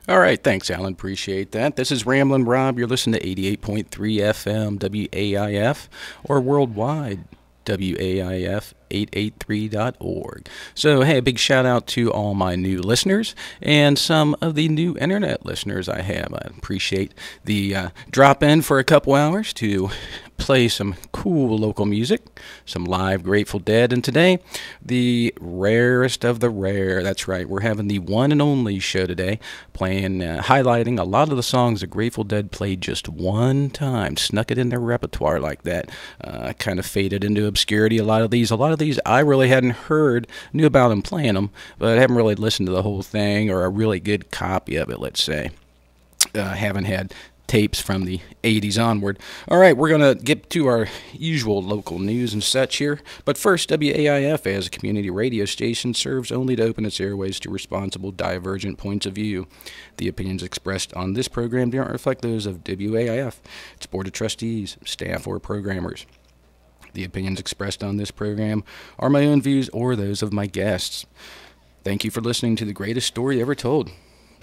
All right, thanks, Alan. Appreciate that. This is Ramblin' Rob. You're listening to 88.3 FM WAIF or worldwide WAIF 883.org. So, hey, a big shout out to all my new listeners and some of the new internet listeners I have. I appreciate the drop in for a couple hours to play some cool local music, some live Grateful Dead, and today, the rarest of the rare. That's right, we're having the one and only show today, playing, highlighting a lot of the songs the Grateful Dead played just one time, snuck it in their repertoire like that, kind of faded into obscurity. A lot of these I really hadn't heard, knew about them playing them, but I haven't really listened to the whole thing or a really good copy of it, let's say. Haven't had tapes from the 80s onward. All right, we're going to get to our usual local news and such here. But first, WAIF, as a community radio station, serves only to open its airways to responsible, divergent points of view. The opinions expressed on this program do not reflect those of WAIF, its board of trustees, staff, or programmers. The opinions expressed on this program are my own views or those of my guests. Thank you for listening to the greatest story ever told.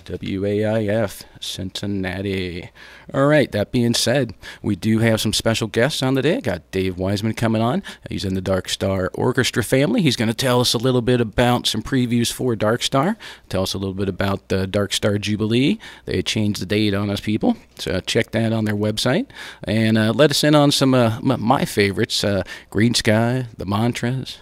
WAIF, Cincinnati. All right, that being said, we do have some special guests on today. I got Dave Weissman coming on. He's in the Dark Star Orchestra family. He's going to tell us a little bit about some previews for Dark Star, tell us a little bit about the Dark Star Jubilee. They changed the date on us, people, so check that on their website. And let us in on some my favorites, Green Sky, The Mantras.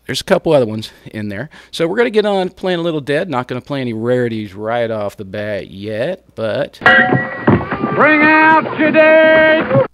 There's a couple other ones in there. So we're going to get on playing a little Dead. Not going to play any rarities right off the bat yet, but... Bring out your Dead!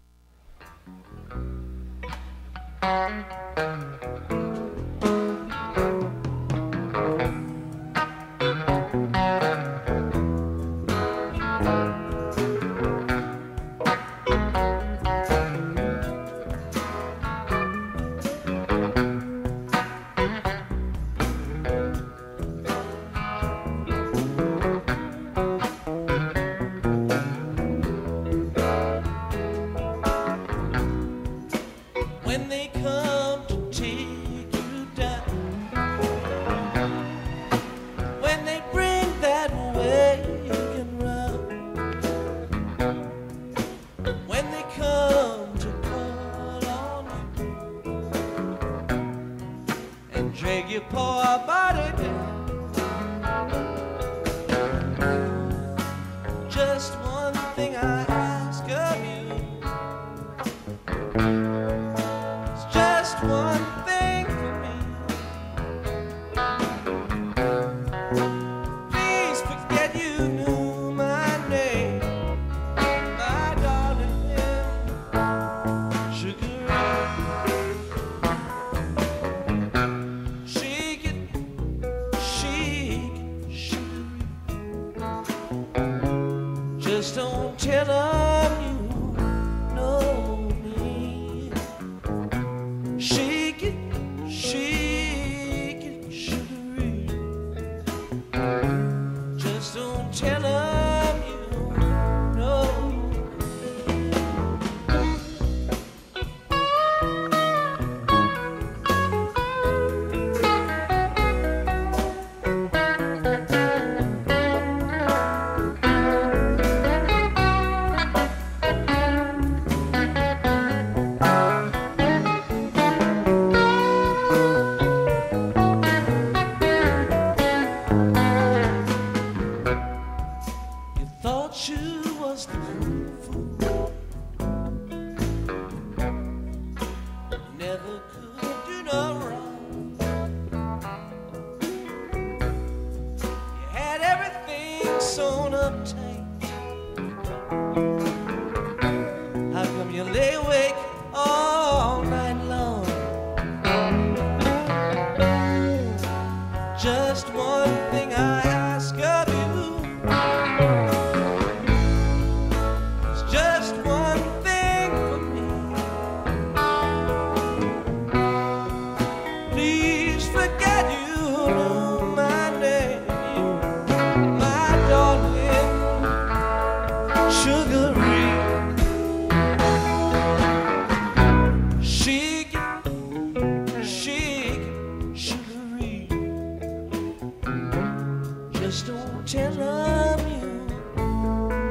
Just don't don't tell them you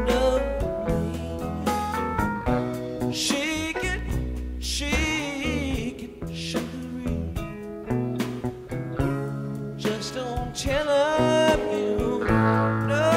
know me. Shake it, Sugaree. Just don't tell them you know.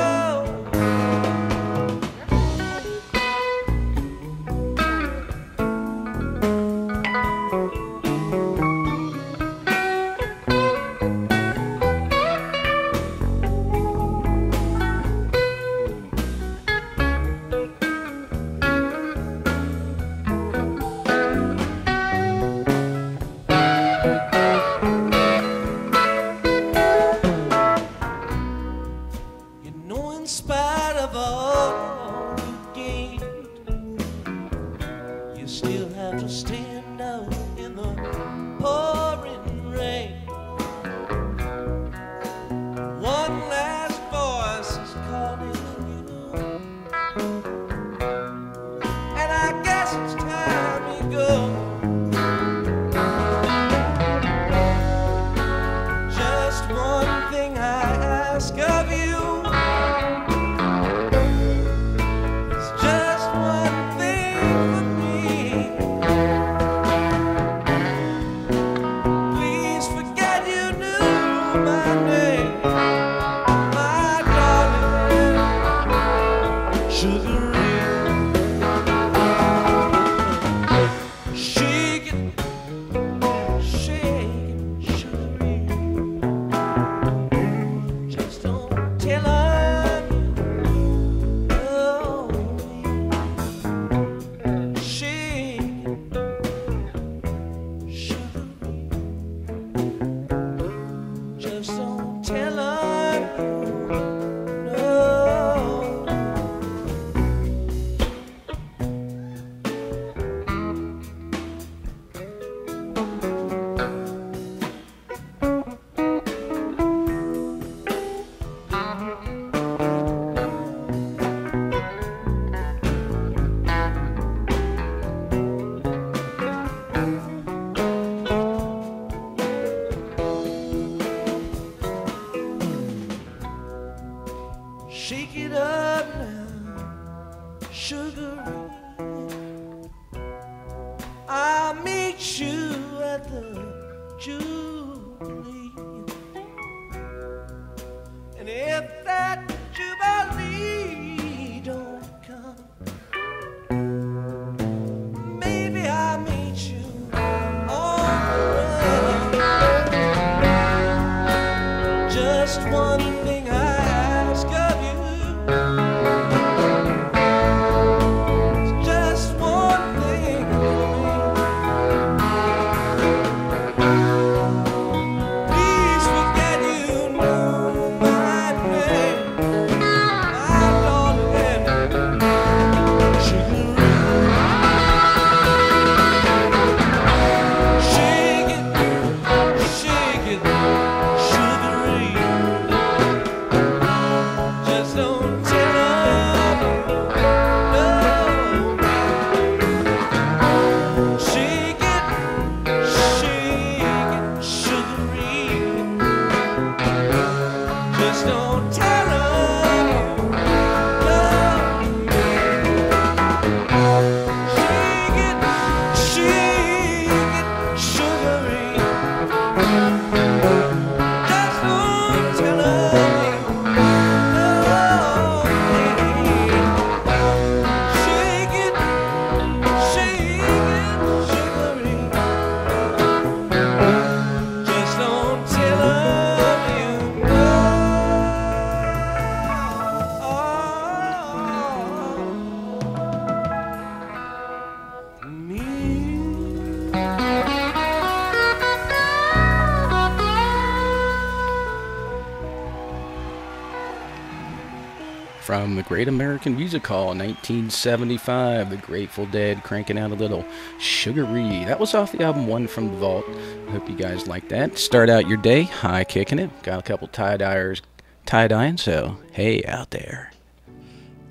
From the Great American Music Hall, 1975, the Grateful Dead cranking out a little Sugaree. That was off the album One from the Vault. Hope you guys like that. Start out your day high kicking it. Got a couple tie-dyeing, so hey out there.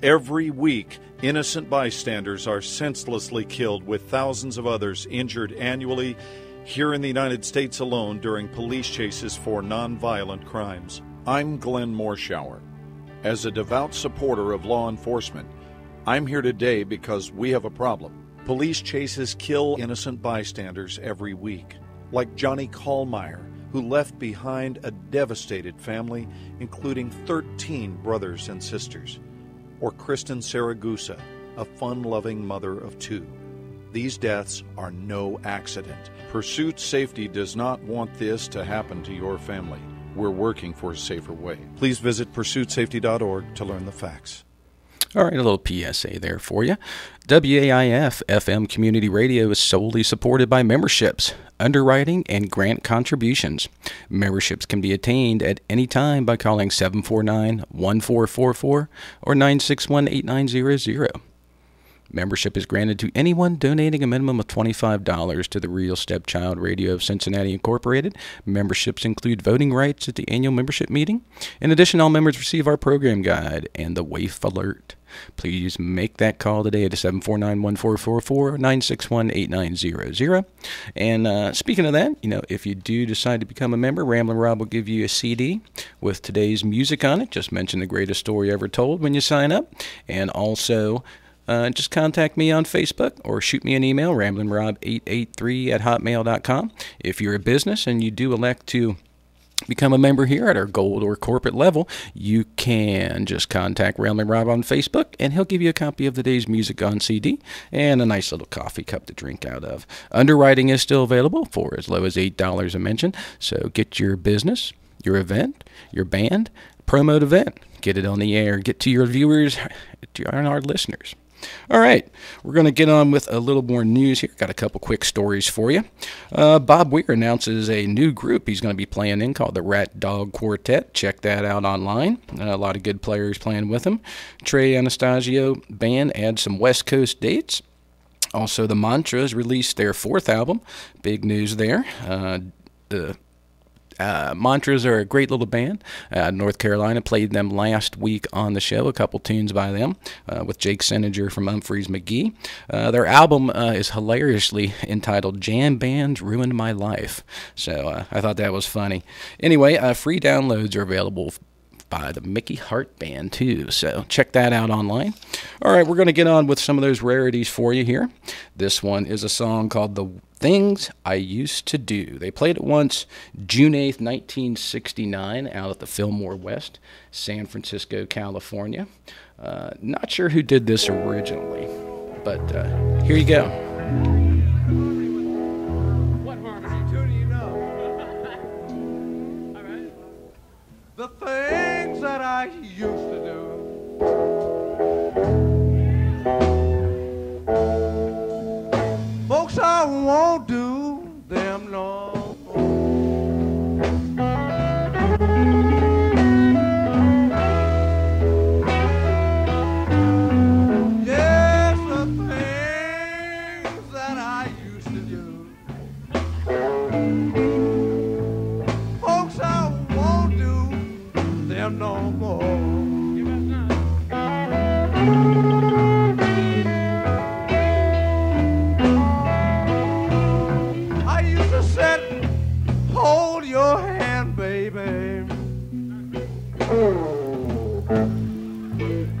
Every week, innocent bystanders are senselessly killed, with thousands of others injured annually here in the United States alone during police chases for nonviolent crimes. I'm Glenn Morshower. As a devout supporter of law enforcement, I'm here today because we have a problem. Police chases kill innocent bystanders every week, like Johnny Kallmeyer, who left behind a devastated family, including 13 brothers and sisters, or Kristen Saragusa, a fun-loving mother of 2. These deaths are no accident. Pursuit Safety does not want this to happen to your family. We're working for a safer way. Please visit pursuitsafety.org to learn the facts. All right, a little PSA there for you. WAIF FM Community Radio is solely supported by memberships, underwriting, and grant contributions. Memberships can be attained at any time by calling 749-1444 or 961-8900. Membership is granted to anyone donating a minimum of $25 to the Real Stepchild Radio of Cincinnati Incorporated. Memberships include voting rights at the annual membership meeting. In addition, all members receive our program guide and the WAIF alert. Please make that call today at 749-1444 or 961-8900. And speaking of that, if you do decide to become a member, Ramblin' Rob will give you a CD with today's music on it. Just mention the greatest story ever told when you sign up. And also, just contact me on Facebook or shoot me an email, ramblinrob883@hotmail.com. If you're a business and you do elect to become a member here at our gold or corporate level, you can just contact Ramblin' Rob on Facebook, and he'll give you a copy of today's music on CD and a nice little coffee cup to drink out of. Underwriting is still available for as low as $8 a mention, so get your business, your event, your band, promote event, get it on the air, get to your viewers, to our listeners. All right, we're going to get on with a little more news here. Got a couple quick stories for you. Bob Weir announces a new group he's going to be playing in called the Rat Dog Quartet. Check that out online. A lot of good players playing with him. Trey Anastasio Band adds some West Coast dates. Also, the Mantras released their 4th album. Big news there. The Mantras are a great little band. North Carolina, played them last week on the show, a couple tunes by them with Jake Seninger from Humphreys McGee. Their album is hilariously entitled Jam Bands Ruined My Life. So I thought that was funny. Anyway, free downloads are available by the Mickey Hart Band, too. So check that out online. All right, we're going to get on with some of those rarities for you here. This one is a song called The Things I Used to Do. They played it once, June 8th, 1969, out at the Fillmore West, San Francisco, California. Not sure who did this originally, but here you go. What harmony tune do you know? All right. The things that I used to do. Folks, I won't do them no more. Yes, the things that I used to do. Folks, I won't do them no more. Hold your hand, baby.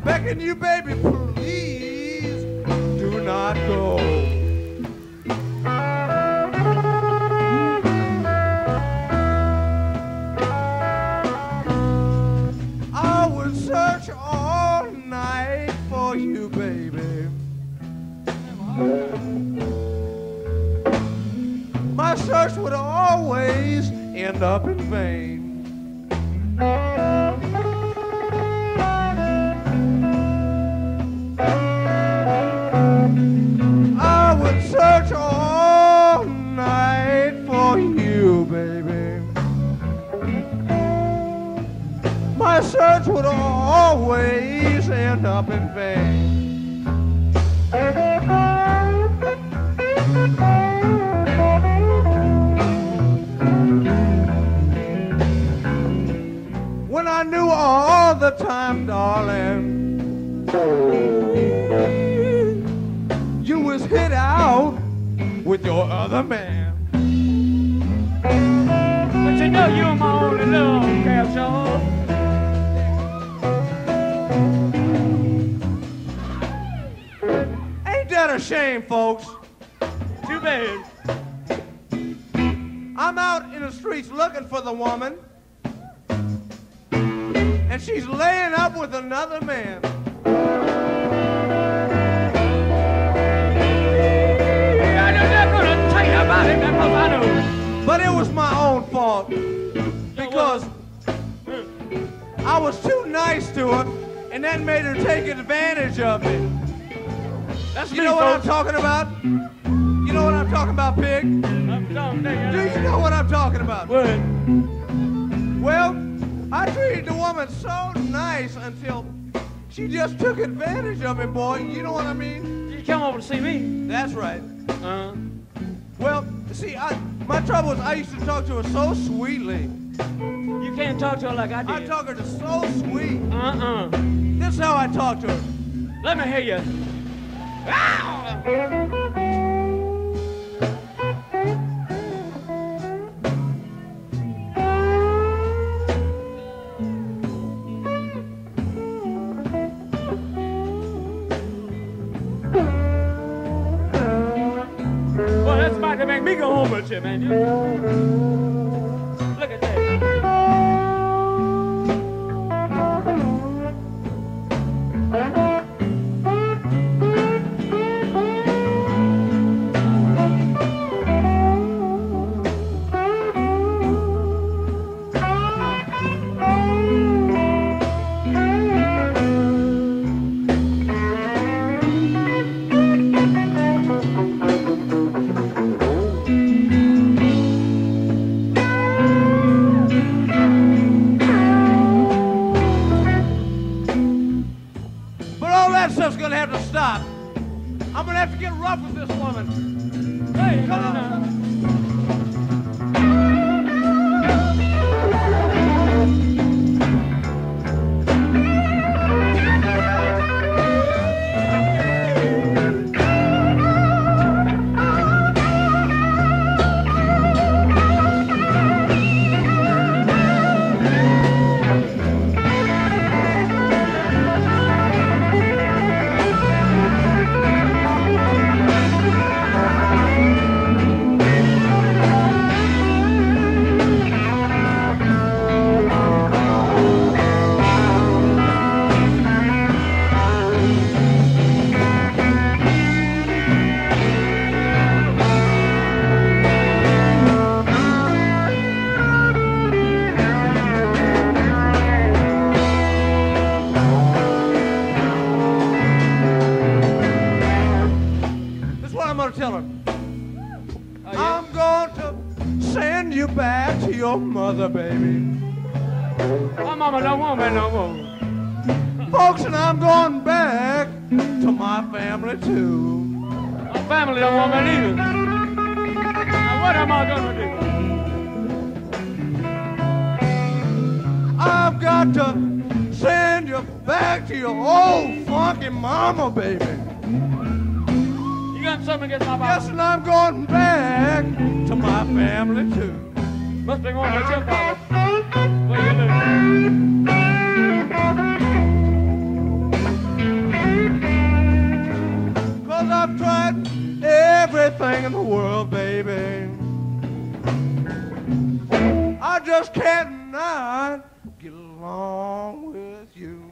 Begging you, baby, please do not go. I would search all night for you, baby. My search would always end up in vain. I would search all night for you, baby. My search would always end up in vain. When I knew all the time, darling, you was hit out with your other man. But you know you're my only love, Capshaw. a shame, folks. Too bad. I'm out in the streets looking for the woman, and she's laying up with another man. I'm not gonna tell you about it because I know. But it was my own fault because I was too nice to her, and that made her take advantage of me. That's You me, know what I'm folks. talking about? You know what I'm talking about, Pig? I'm talking to you. Do you know what I'm talking about? What? Well, I treated the woman so nice until she just took advantage of me, boy. You know what I mean? You come over to see me. That's right. Uh-huh. Well, see, my trouble is I used to talk to her so sweetly. You can't talk to her like I did. I talk her to so sweet. Uh-uh. This is how I talk to her. Let me hear you. Well, that's about to make me go home with you, man. Look at that. But all that stuff's gonna have to stop. I'm gonna have to get rough with this woman. Hey, Come on. This is what I'm gonna tell her. I'm going to send you back to your mother, baby. My mama don't want me no more. Folks, and I'm going back to my family too. My family don't want me neither. Now what am I gonna do? I've got to send you back to your old funky mama, baby. You got something against my Yes, papa? and I'm going back to my family too. Must be going to your papa. What you do? Cause I've tried everything in the world, baby. I just cannot get along with you.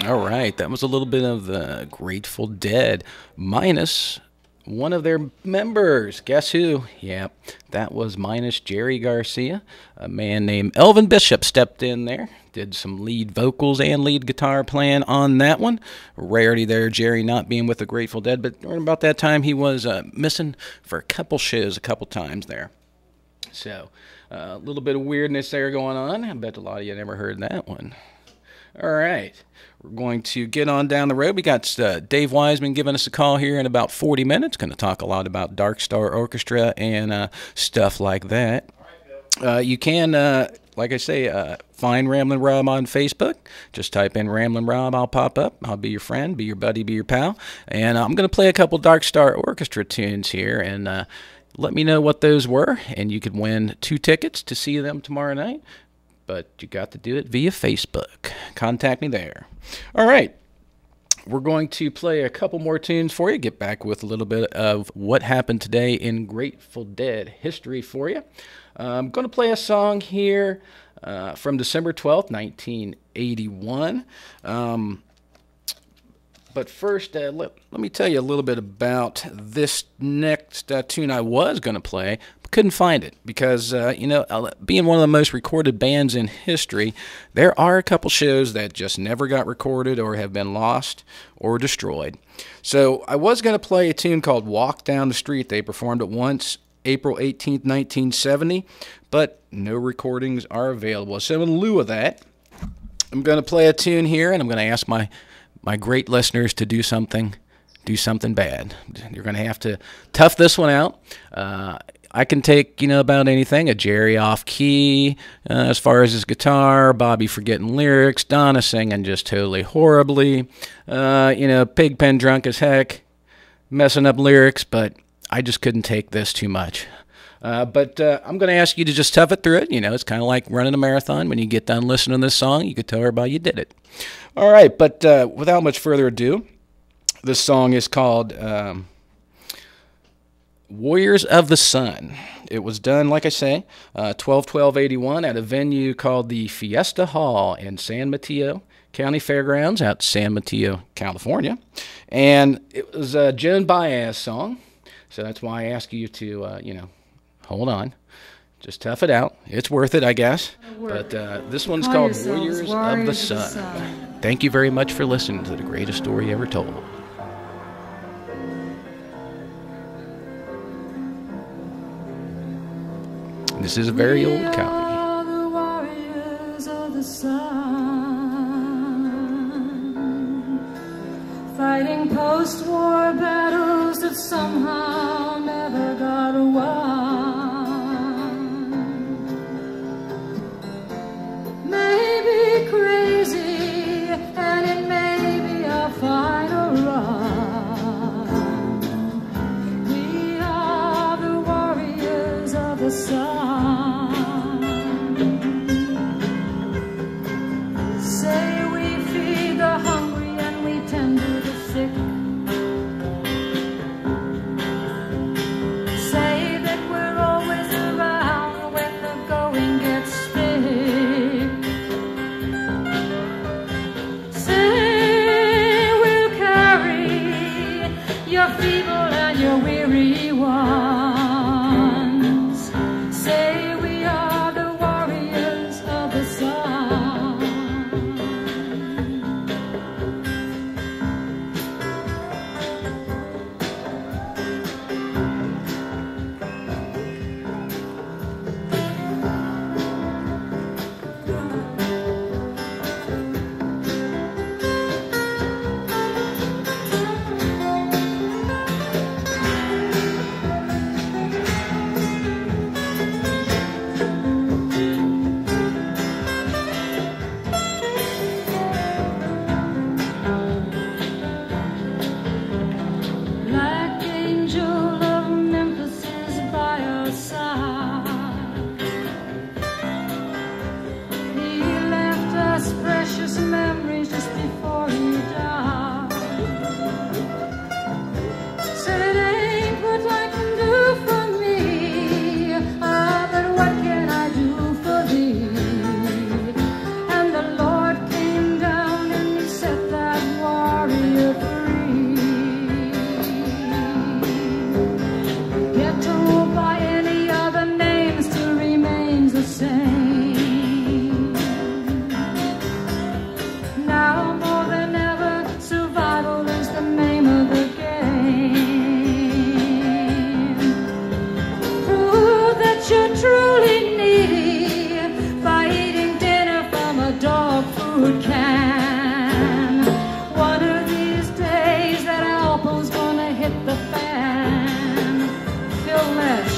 All right, that was a little bit of the Grateful Dead, minus one of their members. Guess who? Yep, that was minus Jerry Garcia. A man named Elvin Bishop stepped in there, did some lead vocals and lead guitar playing on that one. Rarity there, Jerry not being with the Grateful Dead, but around about that time he was missing for a couple shows a couple times there. So, a little bit of weirdness there going on. I bet a lot of you never heard that one. All right, we're going to get on down the road. We got Dave Weissman giving us a call here in about 40 minutes. Going to talk a lot about Dark Star Orchestra and stuff like that. You can like I say, find Ramblin' Rob on Facebook. Just type in Ramblin' Rob, I'll pop up. I'll be your friend, be your buddy, be your pal. And I'm going to play a couple Dark Star Orchestra tunes here, and let me know what those were, and you could win 2 tickets to see them tomorrow night. But you got to do it via Facebook. Contact me there. All right. We're going to play a couple more tunes for you, get back with a little bit of what happened today in Grateful Dead history for you. I'm going to play a song here from December 12th, 1981. But first, let me tell you a little bit about this next tune I was going to play, but couldn't find it because, being one of the most recorded bands in history, there are a couple shows that just never got recorded or have been lost or destroyed. So I was going to play a tune called Walk Down the Street. They performed it once, April 18th, 1970, but no recordings are available. So in lieu of that, I'm going to play a tune here, and I'm going to ask my great listeners to do something bad. You're going to have to tough this one out. I can take, about anything. A Jerry off key, as far as his guitar, Bobby forgetting lyrics, Donna singing just totally horribly, Pigpen drunk as heck, messing up lyrics, but I just couldn't take this too much. But I'm going to ask you to just tough it through it. It's kind of like running a marathon. When you get done listening to this song, you could tell everybody you did it. All right, but without much further ado, this song is called Warriors of the Sun. It was done, like I say, 12/12/81 at a venue called the Fiesta Hall in San Mateo County Fairgrounds out in San Mateo, California. And it was a Joan Baez song, so that's why I ask you to, hold on. Just tough it out. It's worth it, I guess. But this one's called Warriors of the Sun. Thank you very much for listening to the greatest story ever told. This is a very old copy. The warriors of the sun, fighting post-war battles that somehow never got won. Maybe crazy, and it may be a final run. We are the warriors of the sun. Say we feed the hungry and we tend to the sick. Say that we're always around when the going gets thick. Say we'll carry your feeble and your weary ones. Say we are the warriors of the sun. Black angel of Memphis is by our side. He left us precious memories just before he died. Said it ain't what I can do for me, but what can I do for thee? And the Lord came down and he set that warrior free. Get told by any other name still remains the same. Now more than ever, survival is the name of the game. Prove that you're truly needy by eating dinner from a dog food can. One of these days that album's gonna hit the fan. Phil Lesh.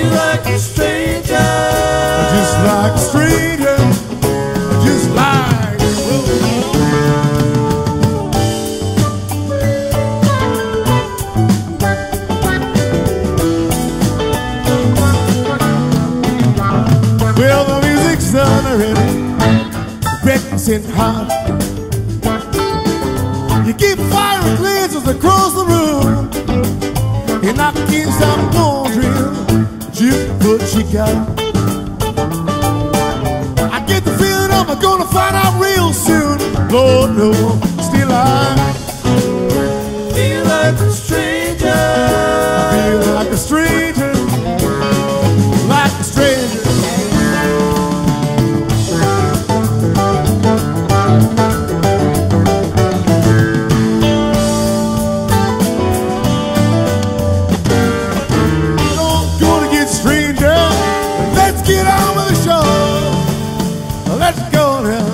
like a stranger. Just like a stranger. Just like well, the music's done already. Breakfast hot. You keep firing glances across the room. And I can't stop wondering just what you got. I get the feeling I'm gonna find out real soon. Lord, no, still I feel like a stranger. I feel like a stranger. Like a stranger. Get on with the show. Let's go now.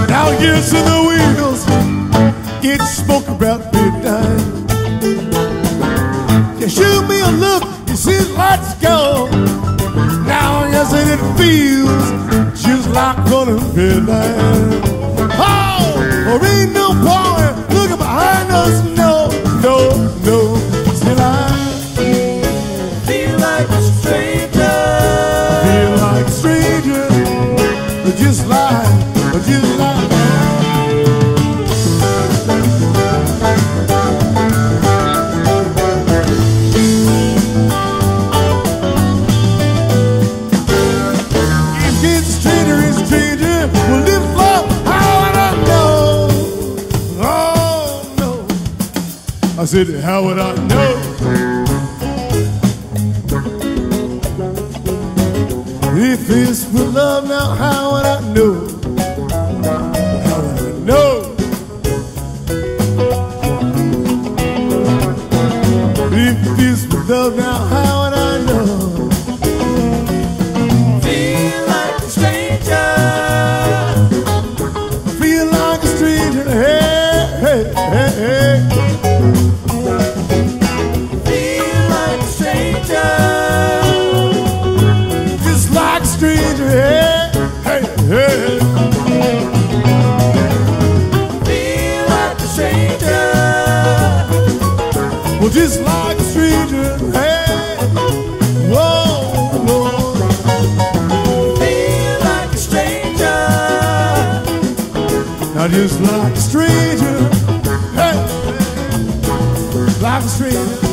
Now here's to the wheels. Get spoke about midnight. You shoot me a look, you see, let's go. Now yes, and it feels just like running midnight. Oh, there ain't no point looking behind us, no, no, no. Still I feel like a stranger. Feel like a stranger. Just like, just like. I said, how would I know? If this was love now, how would I know? How would I know? If this was love now, how would I know? Feel like a stranger. Feel like a stranger. Hey, hey, hey, hey. Just like a stranger, hey, hey, hey. Feel like a stranger. Well, just like a stranger, hey. Whoa, whoa. Feel like a stranger. Now just like a stranger, hey, like a stranger.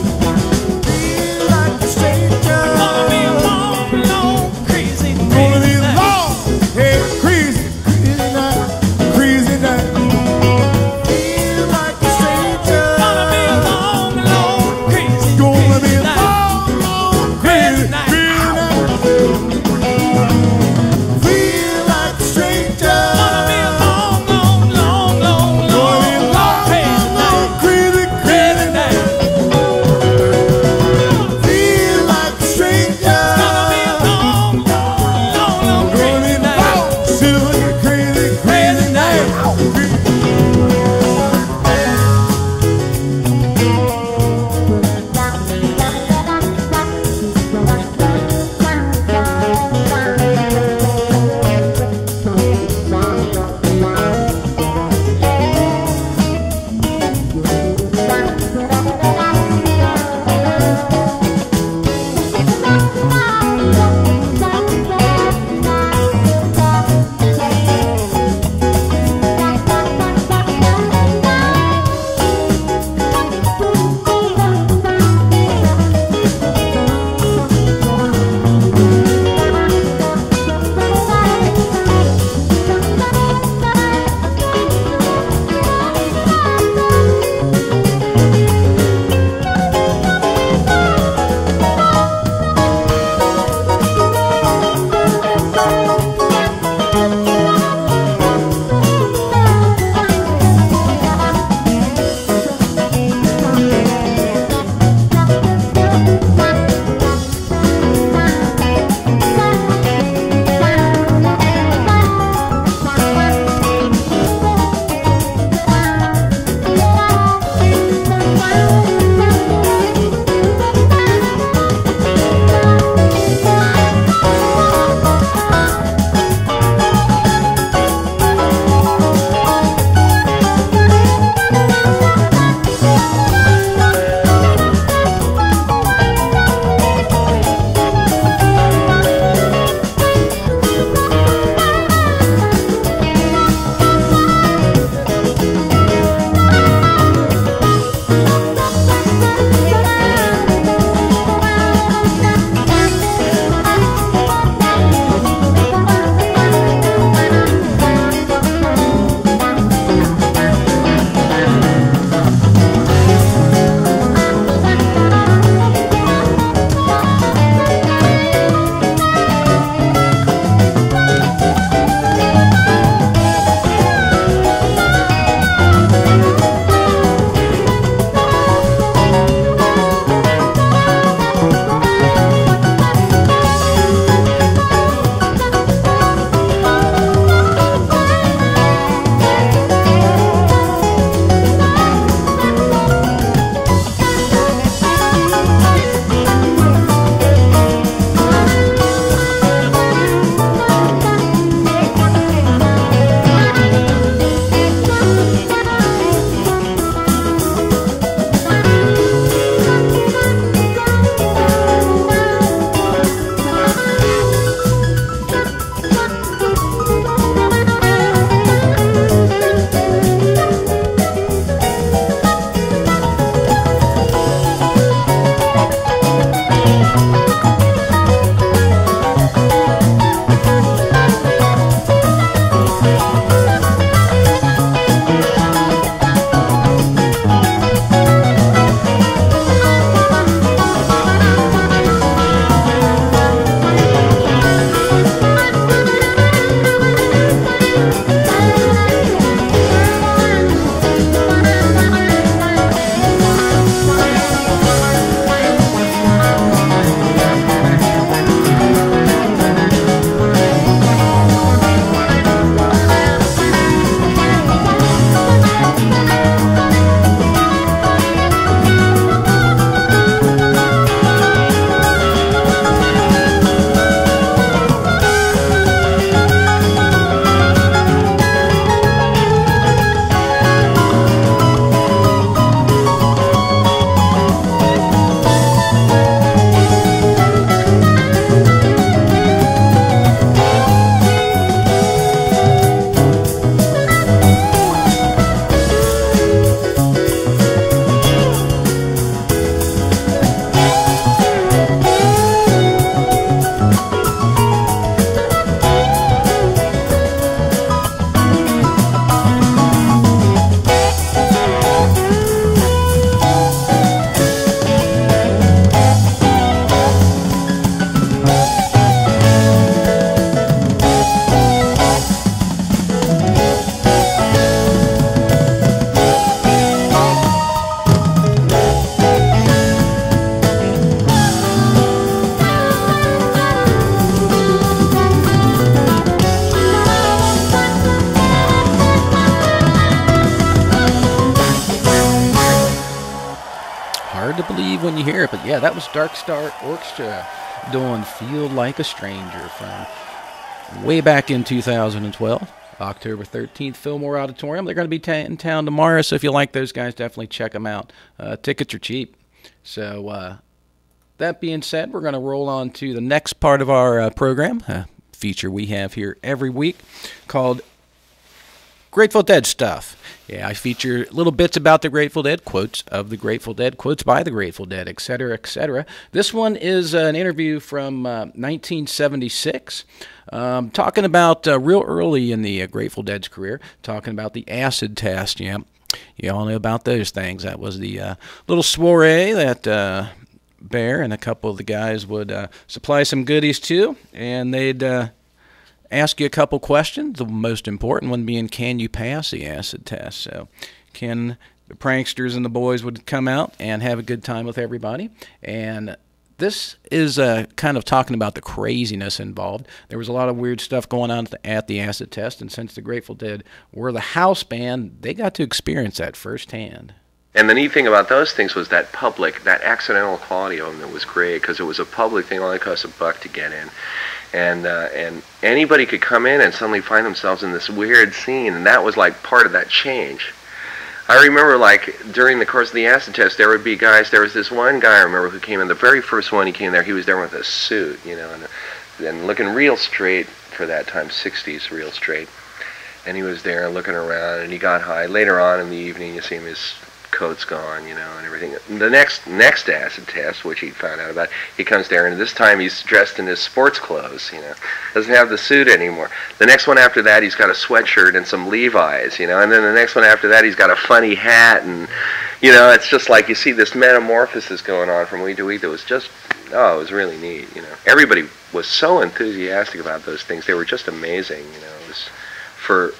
hard to believe when you hear it, but yeah, that was Dark Star Orchestra doing Feel Like a Stranger from way back in 2012, October 13th, Fillmore Auditorium. They're going to be in town tomorrow, so if you like those guys, definitely check them out. Tickets are cheap. So that being said, we're going to roll on to the next part of our program, a feature we have here every week called Grateful Dead Stuff. Yeah, I feature little bits about the Grateful Dead, quotes of the Grateful Dead, quotes by the Grateful Dead, etc., etc. This one is an interview from 1976, talking about real early in the Grateful Dead's career, talking about the acid test. Yeah, you all know about those things. That was the little soiree that Bear and a couple of the guys would supply some goodies to, and they'd ask you a couple questions, the most important one being, can you pass the acid test? So the pranksters and the boys would come out and have a good time with everybody. And this is kind of talking about the craziness involved. There was a lot of weird stuff going on at the acid test, and since the Grateful Dead were the house band, they got to experience that firsthand. And the neat thing about those things was that that accidental quality of them that was great, because it was a public thing, only cost $1 to get in. And anybody could come in and suddenly find themselves in this weird scene, and that was like part of that change. I remember, like, during the course of the acid test, there would be guys, there was this one guy I remember who came in, the very first one he came there, he was there with a suit, you know, and looking real straight for that time, 60s, real straight. And he was there looking around, and he got high. Later on in the evening, you see him, his coat's gone, you know, and everything. The next acid test, which he found out about, he comes there, and this time he's dressed in his sports clothes, you know, doesn't have the suit anymore. The next one after that, he's got a sweatshirt and some Levi's, you know, and then the next one after that, he's got a funny hat, and, you know, it's just like you see this metamorphosis going on from week to week that was just, oh, it was really neat, you know. Everybody was so enthusiastic about those things. They were just amazing, you know. It was for,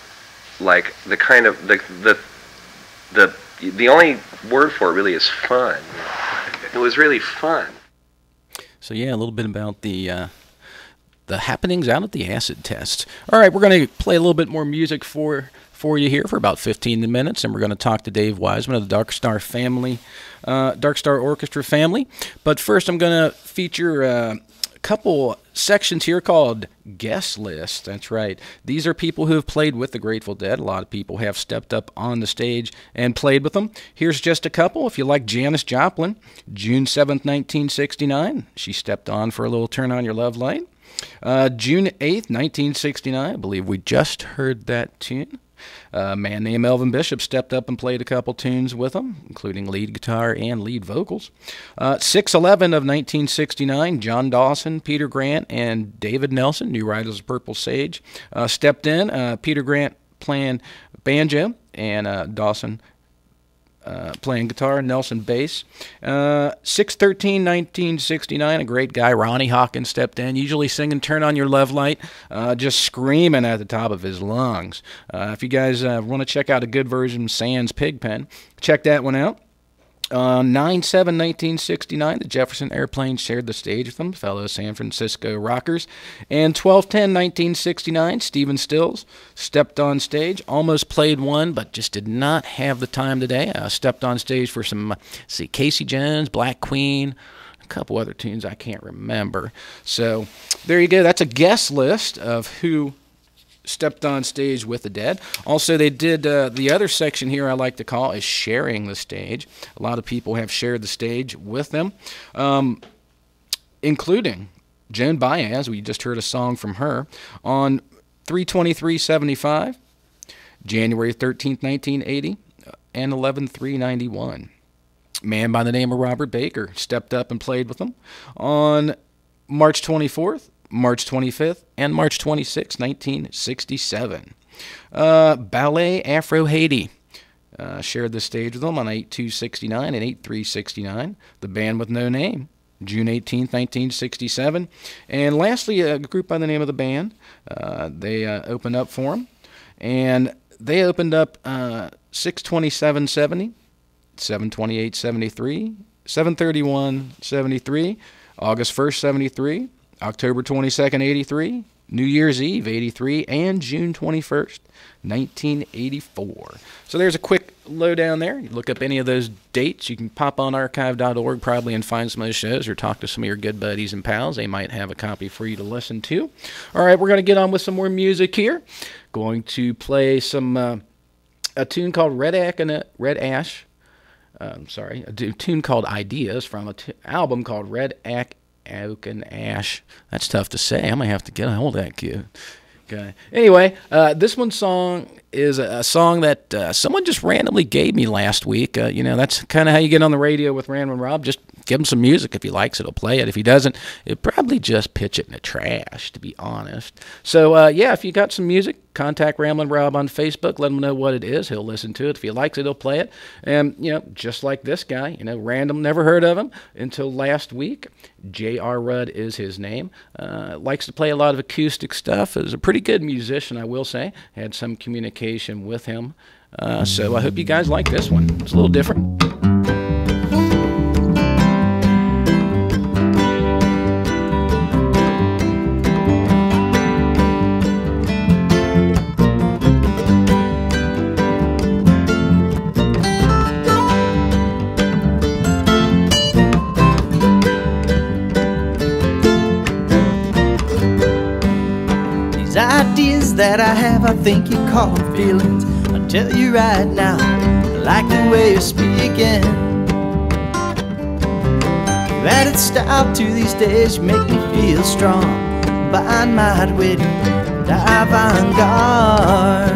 like, the kind of, the only word for it really is fun. It was really fun. So yeah, a little bit about the happenings out at the acid test. All right, we're going to play a little bit more music for you here for about 15 minutes, and we're going to talk to Dave Weissman of the Dark Star family, Dark Star Orchestra family. But first, I'm going to feature a couple sections here called guest list. That's right. These are people who have played with the Grateful Dead. A lot of people have stepped up on the stage and played with them. Here's just a couple. If you like Janis Joplin, June 7th, 1969, she stepped on for a little Turn On Your Love Light. June 8th, 1969, I believe we just heard that tune. A man named Elvin Bishop stepped up and played a couple tunes with them, including lead guitar and lead vocals. 6/11 of 1969, John Dawson, Peter Grant, and David Nelson, New Riders of Purple Sage, stepped in. Peter Grant playing banjo, and Dawson playing guitar, Nelson bass. 6/13, 1969, a great guy, Ronnie Hawkins, stepped in, usually singing Turn On Your Love Light, just screaming at the top of his lungs. If you guys want to check out a good version of Sans Pigpen, check that one out. 9/7, 1969, the Jefferson Airplanes shared the stage with them, fellow San Francisco rockers. And 12/10, 1969, Stephen Stills stepped on stage, almost played one, but just did not have the time today. Stepped on stage for some, Casey Jones, Black Queen, a couple other tunes I can't remember. So there you go. That's a guest list of who stepped on stage with the Dead. Also, they did the other section here I like to call is sharing the stage. A lot of people have shared the stage with them, including Joan Baez. We just heard a song from her on 3/23/75, January 13th, 1980, and 11/3/91. A man by the name of Robert Baker stepped up and played with them on March 24th, March 25th, and March 26th, 1967. Ballet Afro Haiti shared the stage with them on 8/2/69 and 8/3/69. The Band with No Name, June 18th, 1967. And lastly, a group by the name of The Band. They opened up for them. And they opened up 6/27/70, 7/28/73, 7/31/73, August 1st, 73, October 22nd, 83, New Year's Eve, 83, and June 21st, 1984. So there's a quick lowdown there. You look up any of those dates. You can pop on archive.org probably and find some of those shows, or talk to some of your good buddies and pals. They might have a copy for you to listen to. All right, we're going to get on with some more music here. Going to play some a tune called a tune called Ideas from an album called Red Oak and Ash. That's tough to say. I might have to get a hold of that kid. Okay. Anyway, this song is a song that someone just randomly gave me last week. That's kind of how you get on the radio with Ramblin' Rob. Just give him some music. If he likes it, he'll play it. If he doesn't, he'll probably just pitch it in the trash, to be honest. So, if you got some music, contact Ramblin' Rob on Facebook. Let him know what it is. He'll listen to it. If he likes it, he'll play it. And, just like this guy, random, never heard of him until last week. J.R. Rudd is his name. Likes to play a lot of acoustic stuff. Is a pretty good musician, I will say. Had some communication with him. So I hope you guys like this one. It's a little different. Ideas that I have, I think you call them feelings. I'll tell you right now, I like the way you're speaking. You added style to these days, you make me feel strong. Fine-minded, witty, and avant-garde.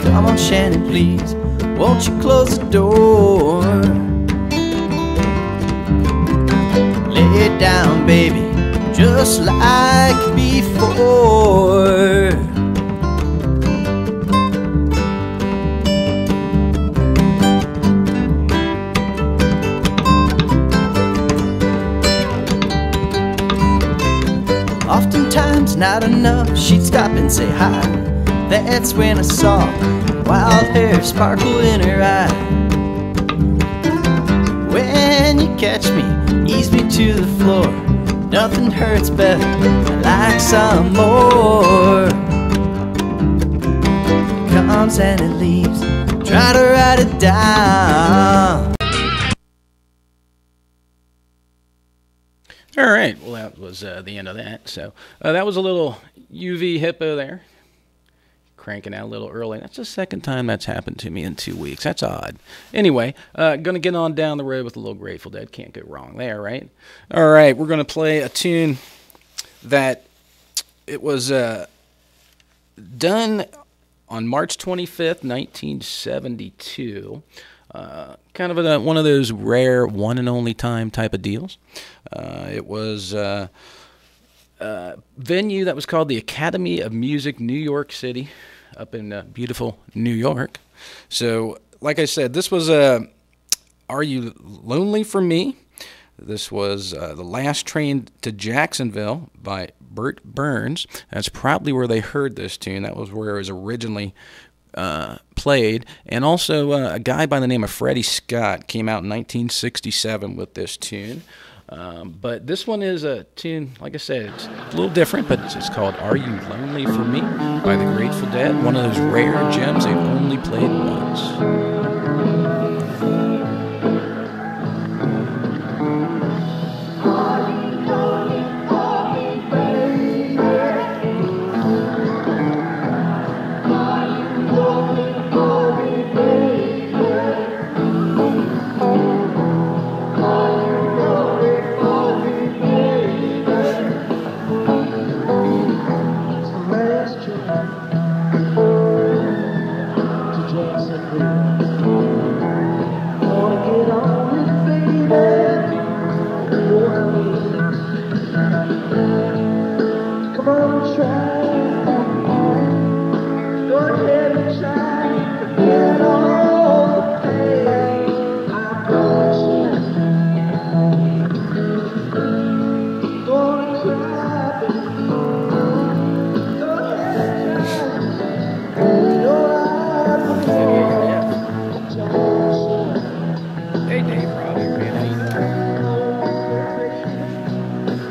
Come on, Shannon, please, won't you close the door? Lay it down, baby, just like before. Oftentimes not enough, she'd stop and say hi. That's when I saw wild hair sparkle in her eye. When you catch me, ease me to the floor. Nothing hurts better, I like some more. It comes and it leaves, try to write it down. All right, well, that was the end of that. So that was a little UV hippo there, cranking out a little early. That's the second time that's happened to me in 2 weeks. That's odd. Anyway, going to get on down the road with a little Grateful Dead. Can't go wrong there, right? All right, we're going to play a tune that it was done on March 25th, 1972. Kind of one of those rare one and only time type of deals. It was a venue that was called the Academy of Music, New York City, up in beautiful New York. So, like I said, this was Are You Lonely for Me? This was The Last Train to Jacksonville by Bert Burns. That's probably where they heard this tune. That was where it was originally played. And also a guy by the name of Freddie Scott came out in 1967 with this tune. But this one is a tune, like I said, it's a little different, but it's called Are You Lonely for Me by the Grateful Dead. One of those rare gems they've only played once.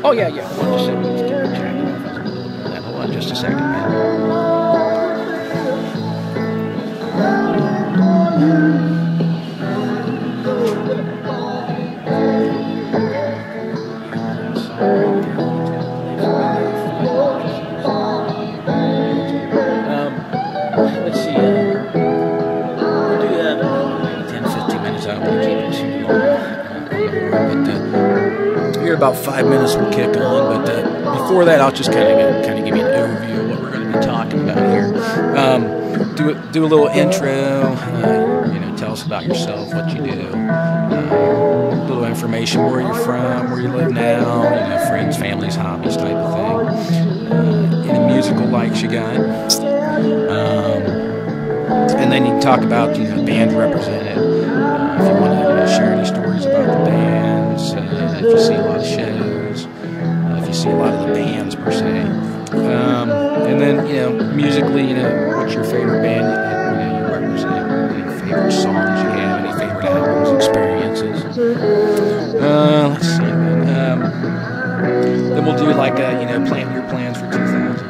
Oh, yeah. Why don't you send me this to I don't want to keep it too long on the horn. But here about 5 minutes we'll kick on. But before that, I'll just kind of give you an overview of what we're going to be talking about here. Do a little intro. Tell us about yourself, what you do. A little information, where you're from, where you live now. Friends, families, hobbies, type of thing. Any musical likes you got. And then you can talk about bands represented. If you want to share any stories about the bands, if you see a lot of shows, if you see a lot of the bands per se. And then musically, what's your favorite band you represent? Any favorite songs you have? Any favorite albums, experiences? Let's see. Then we'll do like plan your plans for 2000.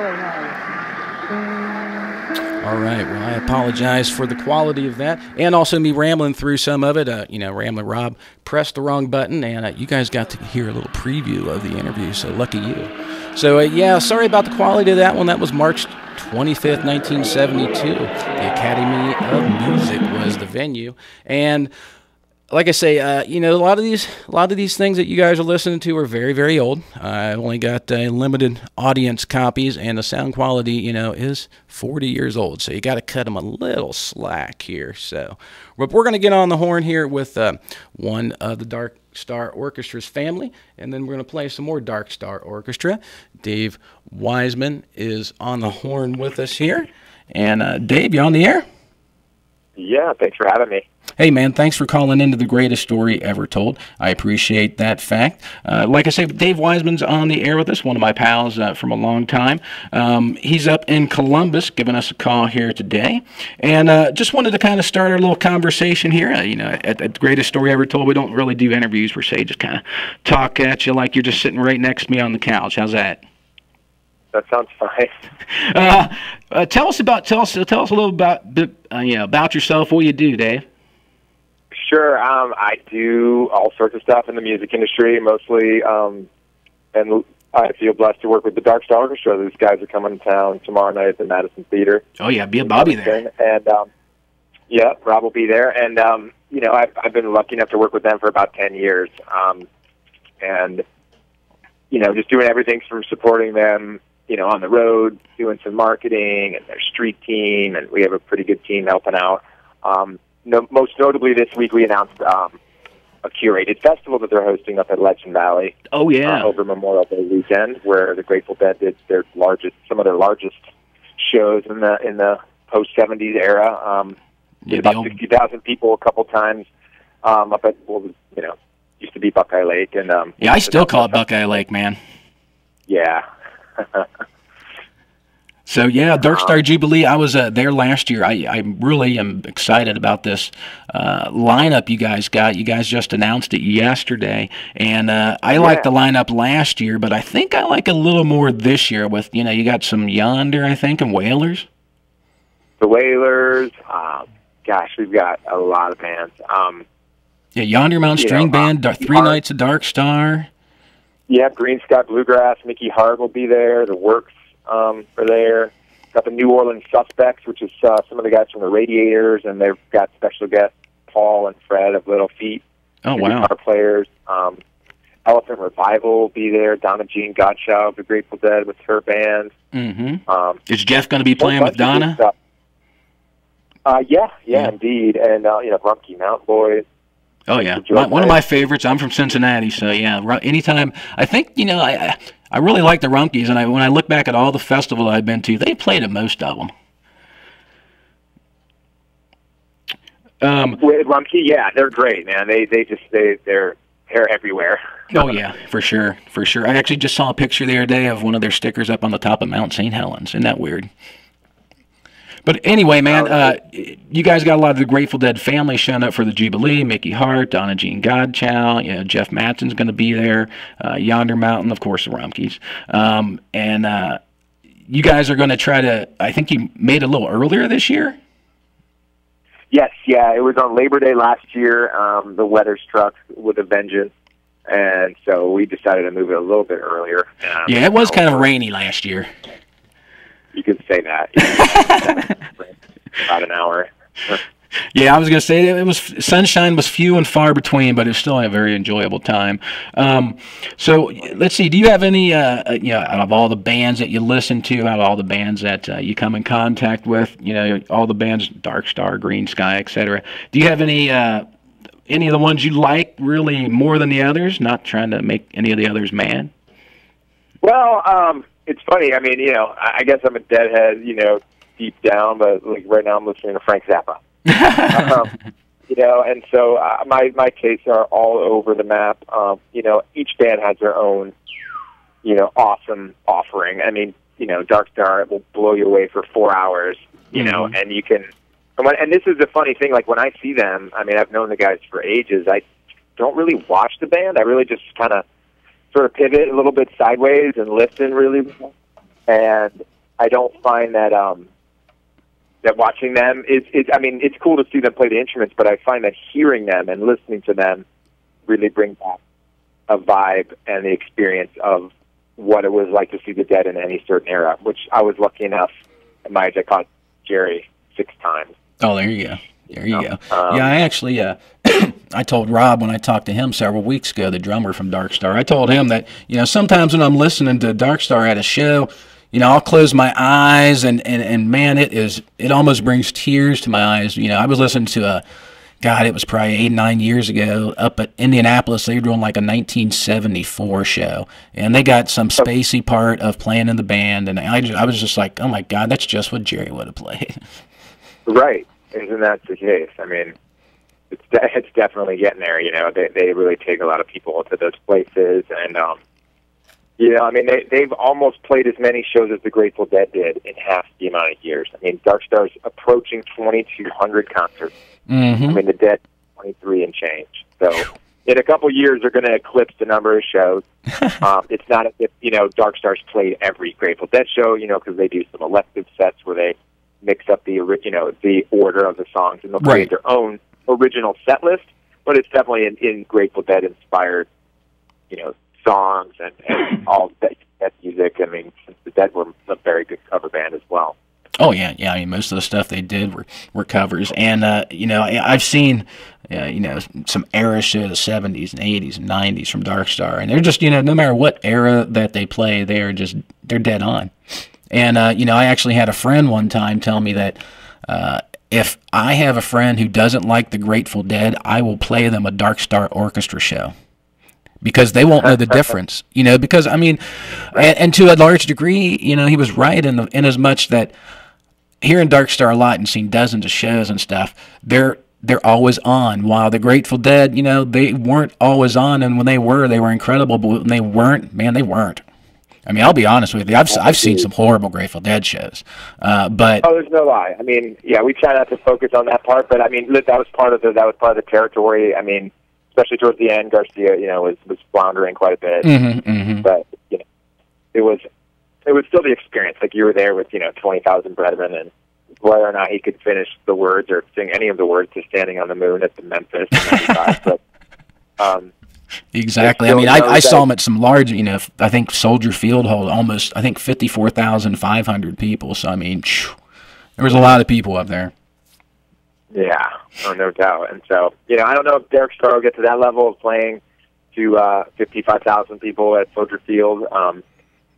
really nice. All right. Well, I apologize for the quality of that, and also me rambling through some of it. Ramblin' Rob pressed the wrong button, and you guys got to hear a little preview of the interview, so lucky you. So, yeah, sorry about the quality of that one. That was March 25th, 1972. The Academy of Music was the venue, and like I say, a lot of these things that you guys are listening to are very, very old. I've only got limited audience copies, and the sound quality, is 40 years old. So you got to cut them a little slack here. So, but we're going to get on the horn here with one of the Dark Star Orchestra's family, and then we're going to play some more Dark Star Orchestra. Dave Weissman is on the horn with us here, and Dave, you on the air? Yeah, thanks for having me. Hey, man, thanks for calling into the greatest story ever told. I appreciate that fact. Like I said, Dave Weissman's on the air with us, one of my pals from a long time. He's up in Columbus giving us a call here today. And just wanted to kind of start our little conversation here. At the greatest story ever told, we don't really do interviews per se, just kind of talk at you like you're just sitting right next to me on the couch. How's that? That sounds fine. Tell us a little about yourself. What you do, Dave? Sure. I do all sorts of stuff in the music industry, mostly, and I feel blessed to work with the Dark Star Orchestra. These guys are coming to town tomorrow night at the Madison Theater. Oh yeah, I'll be there. And yeah, Rob will be there. And I've been lucky enough to work with them for about 10 years, and just doing everything from supporting them, on the road, doing some marketing and their street team, and we have a pretty good team helping out. Most notably this week we announced a curated festival that they're hosting up at Legend Valley. Oh yeah, over Memorial Day weekend, where the Grateful Dead did some of their largest shows in the post '70s era. About 60,000 people a couple times up at used to be Buckeye Lake, and I still call it Buckeye Lake, man. Yeah. So, yeah, Dark Star Jubilee, I was there last year. I really am excited about this lineup you guys got. You guys just announced it yesterday, and I liked the lineup last year, but I think I like a little more this year with, you got some Yonder, I think, and Wailers. The Wailers, gosh, we've got a lot of bands. Yeah, Yonder Mountain String Band, Three Nights of Dark Star. Yeah, Green Sky Bluegrass, Mickey Hart will be there. The Works are there. Got the New Orleans Suspects, which is some of the guys from the Radiators, and they've got special guests, Paul and Fred of Little Feat. Oh, wow. Guitar players. Elephant Revival will be there. Donna Jean Gottschalk of the Grateful Dead with her band. Mm-hmm. Is Jeff going to be playing with Donna? Yeah, indeed. And, Rumpke Mountain Boys. Oh, yeah. One of my favorites. I'm from Cincinnati, so, yeah. Anytime. I think, I really like the Rumpkes, and when I look back at all the festivals I've been to, they played at most of them. With Rumpke, yeah, they're great, man. They're everywhere. Oh, yeah, for sure. I actually just saw a picture the other day of one of their stickers up on the top of Mount St. Helens. Isn't that weird? But anyway, man, you guys got a lot of the Grateful Dead family showing up for the Jubilee. Mickey Hart, Donna Jean Gottschalk, Jeff Mattson's going to be there. Yonder Mountain, of course, the Rumpkes. And you guys are going to try to, I think you made it a little earlier this year? Yes, yeah. It was on Labor Day last year. The weather struck with a vengeance, and so we decided to move it a little bit earlier. Yeah, it was kind of rainy last year. You could say that. Yeah. About an hour. Yeah, I was going to say sunshine was few and far between, but it was still a very enjoyable time. So let's see. Do you have any, out of all the bands that you listen to, out of all the bands that you come in contact with, all the bands, Dark Star, Green Sky, etc. Do you have any of the ones you like really more than the others? Not trying to make any of the others mad. Well, it's funny. I mean, I guess I'm a Deadhead, deep down, but like right now I'm listening to Frank Zappa. And so my tastes are all over the map. Each band has their own, awesome offering. I mean, Dark Star will blow you away for 4 hours, and you can. And this is the funny thing. Like when I see them, I mean, I've known the guys for ages. I don't really watch the band. I really just kind of sort of pivot a little bit sideways and listen really well. And I don't find that that watching them is I mean, it's cool to see them play the instruments, but I find that hearing them and listening to them really brings back a vibe and the experience of what it was like to see the Dead in any certain era, which I was lucky enough at my age, I caught Jerry 6 times. Oh, there you go. There you go. Yeah, I actually, I told Rob when I talked to him several weeks ago, the drummer from Dark Star, I told him that, sometimes when I'm listening to Dark Star at a show, I'll close my eyes and man, it almost brings tears to my eyes. I was listening to it was probably 8, 9 years ago up at Indianapolis. They were doing like a 1974 show, and they got some spacey part of playing in the band, and I was just like, oh my God, that's just what Jerry would have played. Right. Isn't that the case? I mean, it's definitely getting there. They really take a lot of people to those places, and I mean, they've almost played as many shows as the Grateful Dead did in half the amount of years. I mean, Dark Star's approaching 2,200 concerts. Mm-hmm. I mean, the Dead 23 and change. So in a couple years, they're going to eclipse the number of shows. It's not as if Dark Star's played every Grateful Dead show, because they do some elective sets where they mix up the order of the songs, and they'll create their own original set list. But it's definitely in Grateful Dead inspired, songs and all that music. I mean, the Dead were a very good cover band as well. Oh yeah. I mean, most of the stuff they did were covers, and I've seen some era shows, the 70s and 80s and 90s from Dark Star, and they're just no matter what era that they play, they're dead on. And I actually had a friend one time tell me that if I have a friend who doesn't like the Grateful Dead, I will play them a Dark Star Orchestra show, because they won't know the difference. Because I mean, and to a large degree, he was right in as much that hearing Dark Star a lot and seeing dozens of shows and stuff, they're always on. While the Grateful Dead, they weren't always on, and when they were incredible. But when they weren't, man, they weren't. I mean, I'll be honest with you. I've seen some horrible Grateful Dead shows, but there's no lie. I mean, yeah, we try not to focus on that part, but I mean, that was part of the territory. I mean, especially towards the end, Garcia, was floundering quite a bit. Mm-hmm. But it was still the experience. Like, you were there with 20,000 brethren, and whether or not he could finish the words or sing any of the words to "Standing on the Moon" at the Memphis in '95. But exactly. I mean, I saw him at some large, I think Soldier Field hold almost, 54,500 people. So I mean, there was a lot of people up there. Yeah, no doubt. And so, I don't know if Dark Star will get to that level of playing to 55,000 people at Soldier Field,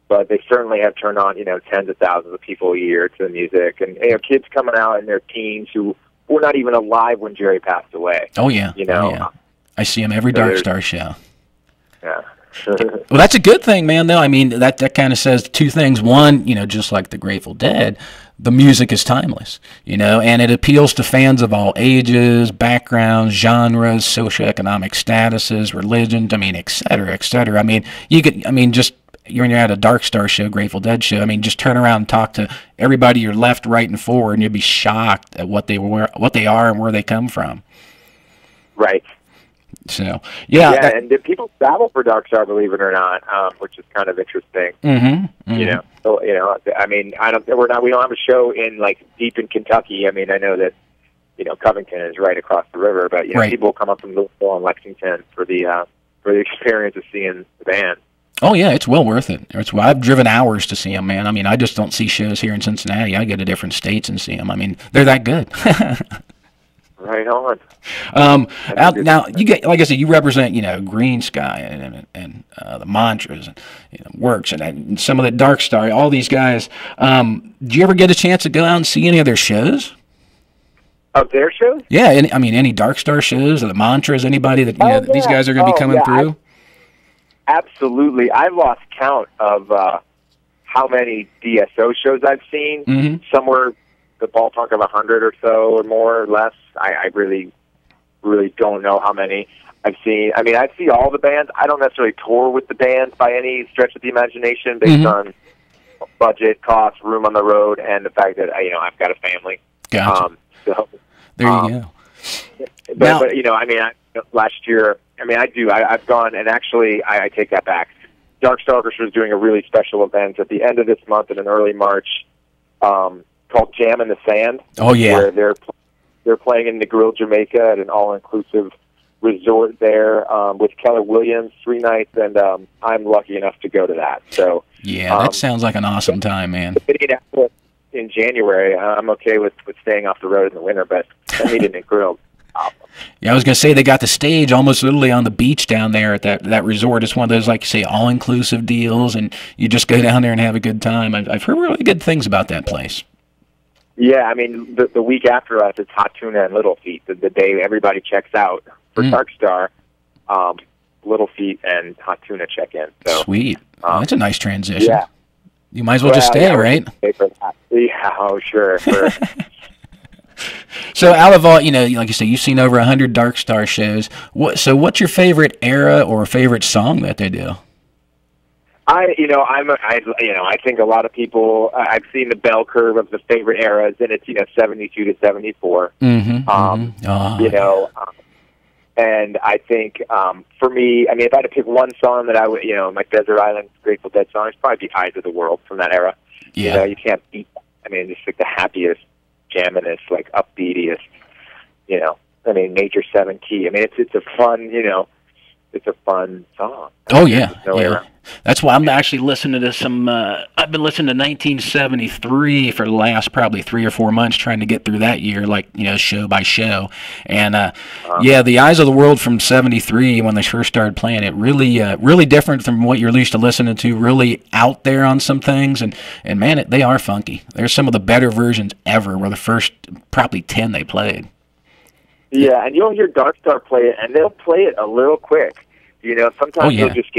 but they certainly have turned on, tens of thousands of people a year to the music. And, kids coming out in their teens who were not even alive when Jerry passed away. Oh, yeah. Oh, yeah. I see him every Dark Star show. Yeah. Well, that's a good thing, man, though. I mean, that kind of says two things. One, just like the Grateful Dead, the music is timeless, and it appeals to fans of all ages, backgrounds, genres, socioeconomic statuses, religions, et cetera, et cetera. I mean, just when you're at a Dark Star show, Grateful Dead show, just turn around and talk to everybody your left, right, and forward, and you'll be shocked at what they are and where they come from. Right. So and people travel for Dark Star, believe it or not, which is kind of interesting. Mm-hmm. We don't have a show in deep in Kentucky. I mean, I know that Covington is right across the river, but people come up from Louisville and Lexington for the experience of seeing the band. Oh yeah, it's well worth it. I've driven hours to see them, man. I mean, I just don't see shows here in Cincinnati. I go to different states and see them. I mean, they're that good. Right on. Now you get, like I said, you represent Green Sky and the Mantras and Works and some of the Dark Star. All these guys. Do you ever get a chance to go out and see any of their shows? Of their shows? Yeah, any Dark Star shows or the Mantras? Anybody that these guys are going to be coming through? Absolutely. I've lost count of how many DSO shows I've seen. Mm-hmm. Somewhere the ballpark of 100 or so, or more or less. I really don't know how many I've seen. I mean, I see all the bands. I don't necessarily tour with the bands by any stretch of the imagination, based on budget, cost, room on the road, and the fact that I've got a family. Gotcha. So there you go. But last year, I've gone, and actually, I take that back. Dark Star Orchestra is doing a really special event at the end of this month and in early March called Jam in the Sand. Oh, yeah. Where they're playing in Negril, Jamaica at an all-inclusive resort there with Keller Williams 3 nights, and I'm lucky enough to go to that. So yeah, that sounds like an awesome time, man. In January, I'm okay with staying off the road in the winter, but I need an Negril. Yeah, I was going to say they got the stage almost literally on the beach down there at that resort. It's one of those, like you say, all-inclusive deals, and you just go down there and have a good time. I've heard really good things about that place. Yeah, I mean, the week after us, it's Hot Tuna and Little Feet. The day everybody checks out for Dark Star, Little Feet and Hot Tuna check in. So, sweet. That's a nice transition. Yeah. You might as well just stay, right? Yeah, oh, sure. So out of all, like you say, you've seen over 100 Dark Star shows. What's your favorite era or favorite song that they do? I think a lot of people. I've seen the bell curve of the favorite eras, and it's 72 to 74. And I think for me, I mean, if I had to pick one song that I would, my Desert Island Grateful Dead song, it's probably be "Eyes of the World" from that era. Yeah, you can't beat. I mean, it's like the happiest, jamminest, like upbeatiest. I mean, major 7 key. I mean, it's a fun, it's a fun song. Oh yeah, yeah. That's why I'm actually listening to some. I've been listening to 1973 for the last probably 3 or 4 months, trying to get through that year, like show by show. And the Eyes of the World from '73 when they first started playing it, really different from what you're used to listening to. Really out there on some things, and man, they are funky. They're some of the better versions ever. Were the first probably 10 they played. Yeah, and you'll hear Dark Star play it, and they'll play it a little quick. Sometimes they'll just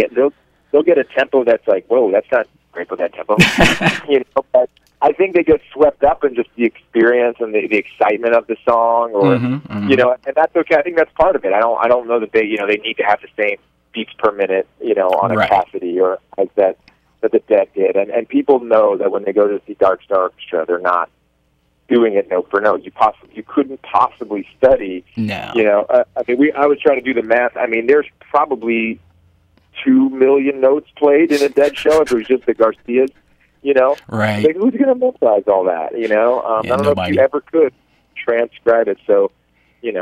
they'll get a tempo that's like, whoa, that's not Grateful Dead tempo. But I think they get swept up in just the experience and the excitement of the song, or and that's okay. I think that's part of it. I don't know that they need to have the same beats per minute, on a Cassidy or as that the Dead did, and people know that when they go to see Dark Star Orchestra, they're not doing it note for note. You couldn't possibly study. No. I was trying to do the math. I mean, there's probably 2 million notes played in a Dead show if it was just the Garcias. Right. Like, who's going to memorize all that? I don't know if you ever could transcribe it. So, they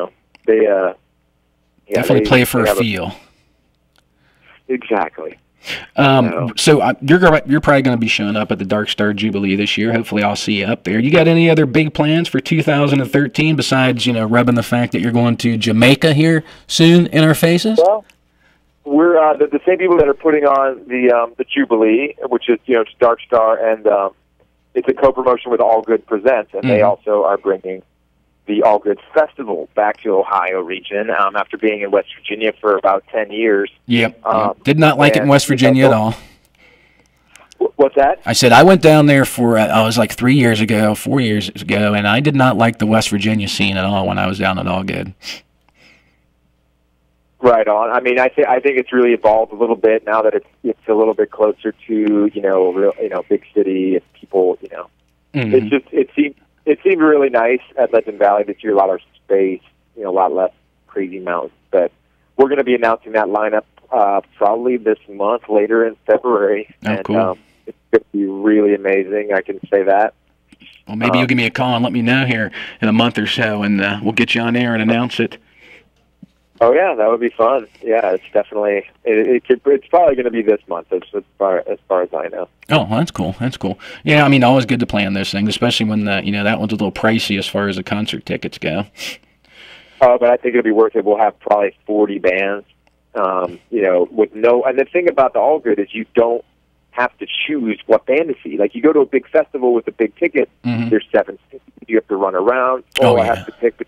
definitely play for a feel. Exactly. So you're probably going to be showing up at the Dark Star Jubilee this year. Hopefully I'll see you up there. You got any other big plans for 2013 besides, rubbing the fact that you're going to Jamaica here soon in our faces? Well, we're the same people that are putting on the Jubilee, which is, Dark Star, and it's a co-promotion with All Good Presents, and they also are bringing the All Good Festival back to Ohio region after being in West Virginia for about 10 years. Yep. Did not like it in West Virginia at all. What's that? I said I went down there for, I was like 4 years ago, and I did not like the West Virginia scene at all when I was down at All Good. Right on. I mean, I think it's really evolved a little bit now that it's a little bit closer to, big city and people, It seemed really nice at Legend Valley this year. A lot of space, a lot less crazy mountains. But we're going to be announcing that lineup probably this month, later in February. Cool. It's going to be really amazing. I can say that. Well, maybe you'll give me a call and let me know here in a month or so, and we'll get you on air and announce it. Oh yeah, that would be fun. Yeah, it's definitely it's probably going to be this month as far as I know. Oh, that's cool. That's cool. Yeah, I mean, always good to plan those things, especially when that one's a little pricey as far as the concert tickets go. But I think it'll be worth it. We'll have probably 40 bands. With no. And the thing about the All Good is you don't have to choose what band to see. Like you go to a big festival with a big ticket. There's 7 tickets. You have to run around. I have to pick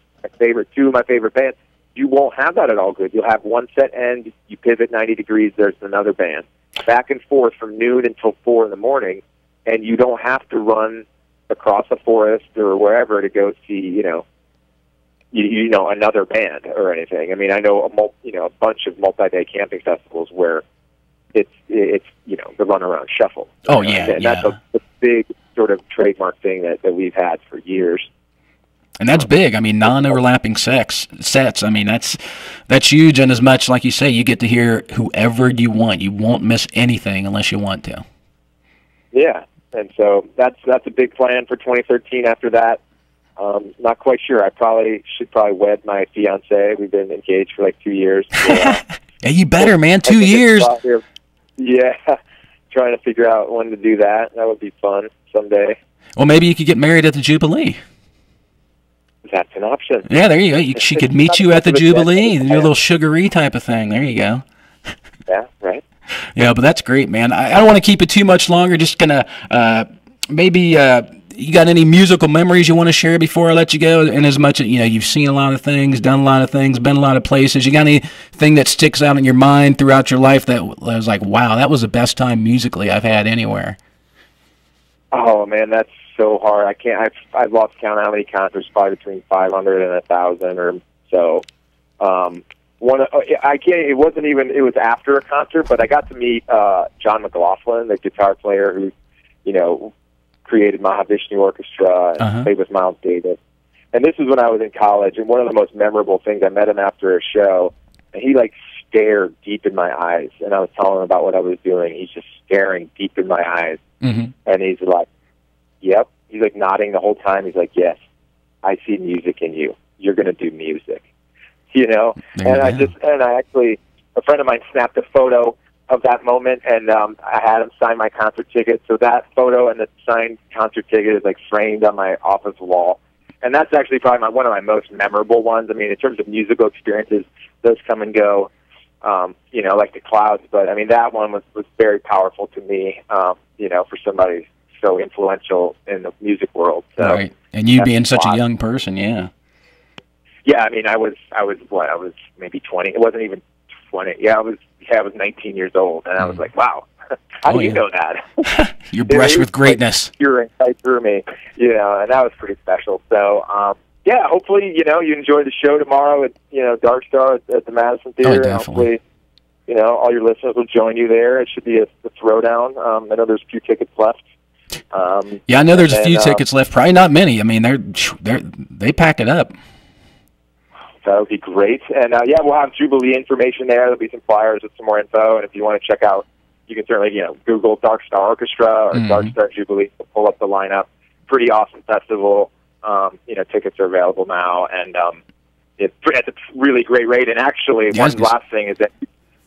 two of my favorite bands. You won't have that at All Good. You'll have one set end, you pivot 90 degrees, there's another band. Back and forth from noon until 4 in the morning, and you don't have to run across a forest or wherever to go see, another band or anything. I mean, I know a bunch of multi-day camping festivals where it's the run-around shuffle. Oh, yeah, and that's a big sort of trademark thing that we've had for years. And that's big. I mean, non-overlapping sets. I mean, that's huge. And as much, like you say, you get to hear whoever you want. You won't miss anything unless you want to. Yeah. And so that's a big plan for 2013 after that. Not quite sure. I should probably wed my fiance. We've been engaged for like 2 years. So, yeah, you better, man. 2 years. Yeah, trying to figure out when to do that. That would be fun someday. Well, maybe you could get married at the Jubilee. That's an option. Yeah, there you go. She could meet you at the Jubilee, do a little Sugaree type of thing. There you go. Yeah, right. Yeah, but that's great, man. I don't want to keep it too much longer. Just gonna maybe you got any musical memories you want to share before I let you go? And as much as you've seen a lot of things, done a lot of things, been a lot of places. You got anything that sticks out in your mind throughout your life that was like, wow, that was the best time musically I've had anywhere? Oh man, that's so hard. I can't. I've lost count how many concerts, probably between 500 and 1,000 or so. I can't. It wasn't even. It was after a concert, but I got to meet John McLaughlin, the guitar player who, created Mahavishnu Orchestra and played with Miles Davis. And this is when I was in college. And one of the most memorable things, I met him after a show, and he stared deep in my eyes. And I was telling him about what I was doing. He's just staring deep in my eyes, and he's like, "Yep." He's nodding the whole time. He's like, "Yes, I see music in you. You're going to do music." And I actually, a friend of mine snapped a photo of that moment, and I had him sign my concert ticket. So that photo and the signed concert ticket is framed on my office wall. And that's actually probably one of my most memorable ones. I mean, in terms of musical experiences, those come and go, like the clouds. But I mean, that one was very powerful to me, for somebody so influential in the music world. So right. And you being such a young person, yeah. Yeah, I mean, I was maybe 20. It wasn't even 20. Yeah, I was 19 years old, and I was like, wow, how do you know that? You're blessed with greatness. You're right through me, and that was pretty special. So, yeah, hopefully, you enjoy the show tomorrow at, Dark Star at the Madison Theater. Oh, definitely. Hopefully, all your listeners will join you there. It should be a throwdown. I know there's a few tickets left. Yeah, I know there's a few tickets left. Probably not many. I mean, they pack it up. That would be great. And, yeah, we'll have Jubilee information there. There'll be some flyers with some more info. And if you want to check out, you can certainly, Google Dark Star Orchestra or Dark Star Jubilee to pull up the lineup. Pretty awesome festival. Tickets are available now. And it's at a really great rate. And actually, one last thing is that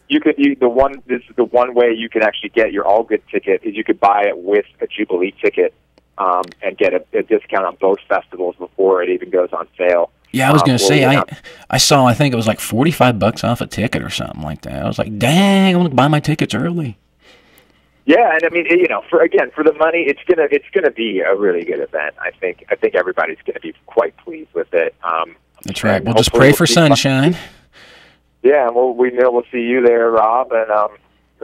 this is the one way you can actually get your All Good ticket is you could buy it with a Jubilee ticket and get a discount on both festivals before it even goes on sale. Yeah, I was going to say, I saw, I think it was $45 off a ticket or something like that. I was like, dang, I'm going to buy my tickets early. Yeah, and I mean, for the money, it's gonna be a really good event. I think everybody's going to be quite pleased with it. That's right. We'll just pray for sunshine. Yeah, well, we'll see you there, Rob, and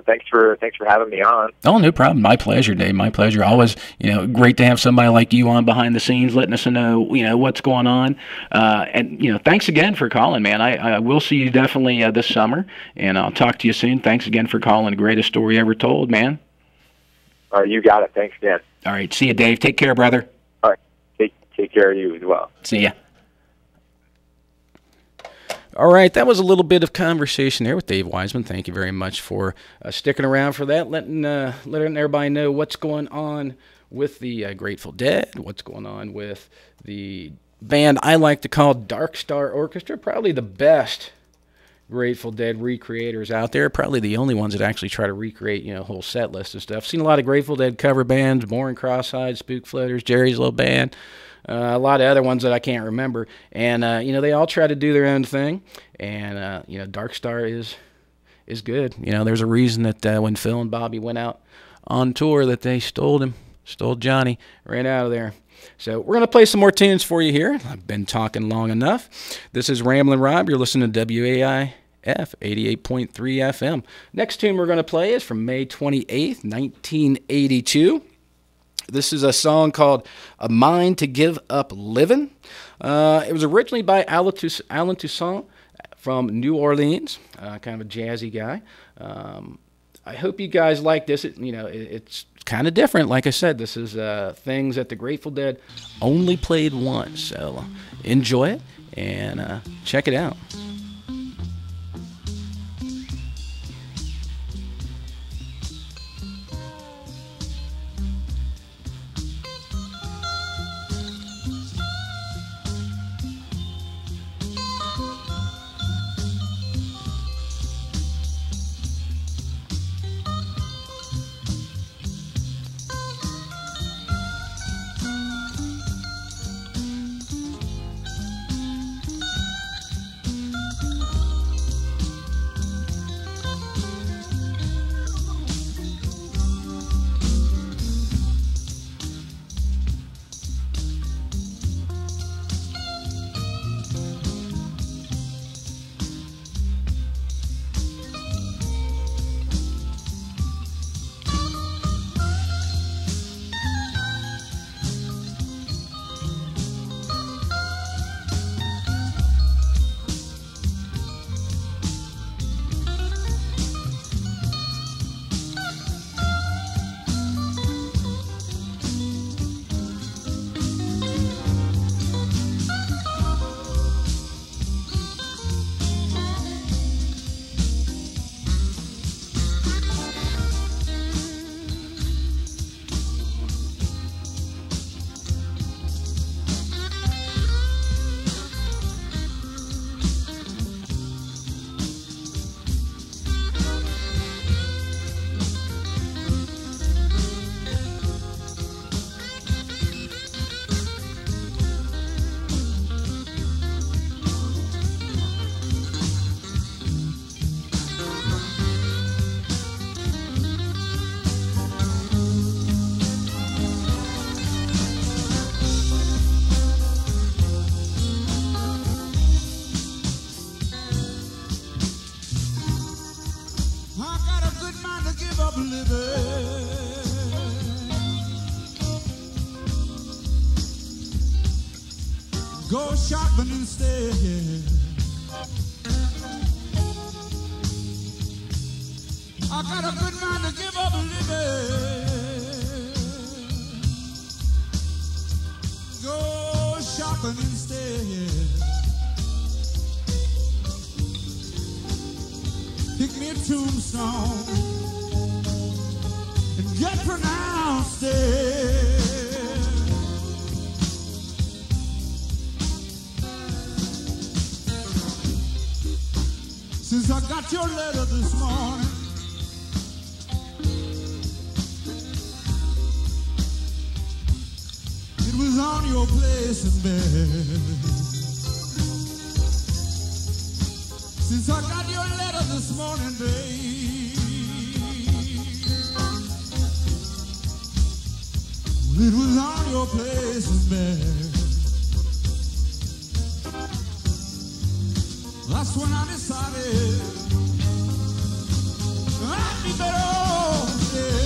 thanks for having me on. Oh, no problem. My pleasure, Dave. My pleasure. Always, great to have somebody like you on behind the scenes, letting us know, what's going on. And thanks again for calling, man. I will see you definitely this summer, and I'll talk to you soon. Thanks again for calling. The greatest story ever told, man. All right, you got it. Thanks again. All right, see you, Dave. Take care, brother. All right, take care of you as well. See ya. All right, that was a little bit of conversation there with Dave Weissman. Thank you very much for sticking around for that, letting everybody know what's going on with the Grateful Dead, what's going on with the band I like to call Dark Star Orchestra, probably the best Grateful Dead recreators out there, probably the only ones that actually try to recreate, whole set list and stuff. Seen a lot of Grateful Dead cover bands, Born Cross-Eyed, Spook Floaters, Jerry's Little Band, a lot of other ones that I can't remember. And, they all try to do their own thing. And, Dark Star is good. There's a reason that when Phil and Bobby went out on tour that they stole Johnny right out of there. So we're going to play some more tunes for you here. I've been talking long enough. This is Ramblin' Rob. You're listening to WAIF 88.3 FM. Next tune we're going to play is from May 28th, 1982. This is a song called A Mind to Give Up Livin'. It was originally by Alan Toussaint from New Orleans, kind of a jazzy guy. I hope you guys like this. It's kind of different. Like I said, this is things that the Grateful Dead only played once. So enjoy it and check it out. go shopping instead, yeah. I got a good mind to give up living. Go shopping instead, yeah. Pick me a tombstone and get pronounced dead. Since I got your letter this morning, it was on your place in bed. Since I got your letter this morning, babe, it was on your place in bed. That's when I decided I'd be better off dead.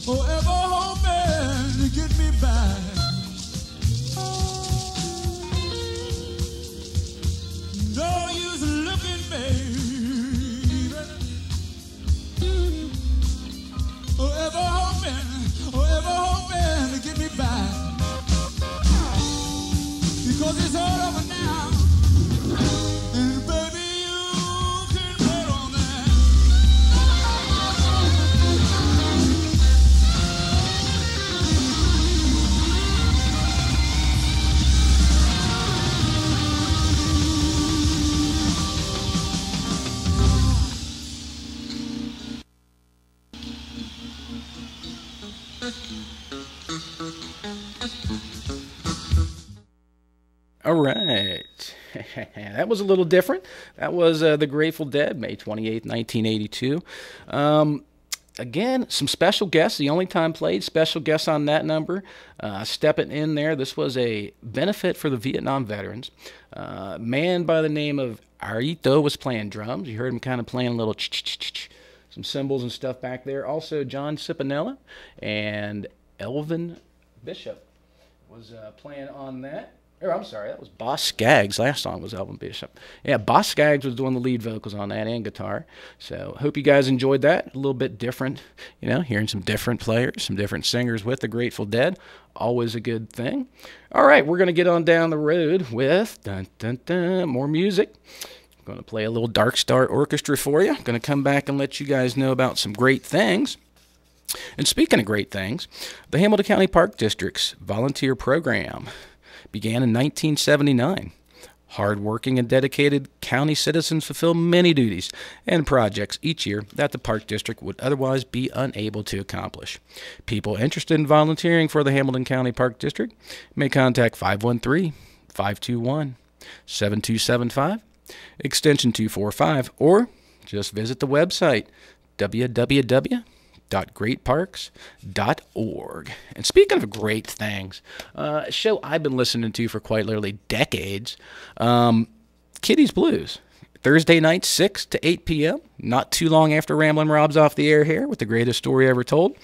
Forever hoping to get me back. No use looking, baby. Forever hoping to get me back. Because it's all over now. And baby, you can bet on that. All right. That was a little different. That was the Grateful Dead, May 28th, 1982. Again, some special guests. The only time played, special guests on that number. Stepping in there, this was a benefit for the Vietnam veterans. A man by the name of Arito was playing drums. You heard him kind of playing a little some cymbals and stuff back there. Also, John Cipinella and Elvin Bishop was playing on that. Or, I'm sorry, that was Boss Skaggs. Last song was Elvin Bishop. Yeah, Boss Skaggs was doing the lead vocals on that and guitar. So, hope you guys enjoyed that. A little bit different, you know, hearing some different players, some different singers with the Grateful Dead. Always a good thing. All right, we're going to get on down the road with more music. I'm going to play a little Dark Star Orchestra for you. Going to come back and let you guys know about some great things. And speaking of great things, the Hamilton County Park District's volunteer program began in 1979. Hard-working and dedicated county citizens fulfill many duties and projects each year that the Park District would otherwise be unable to accomplish. People interested in volunteering for the Hamilton County Park District may contact 513-521-7275, extension 245, or just visit the website www.greatparks.org. And speaking of great things, a show I've been listening to for quite literally decades, Kitty's Blues. Thursday night, 6 to 8 p.m., not too long after Ramblin' Rob's off the air here with the greatest story ever told.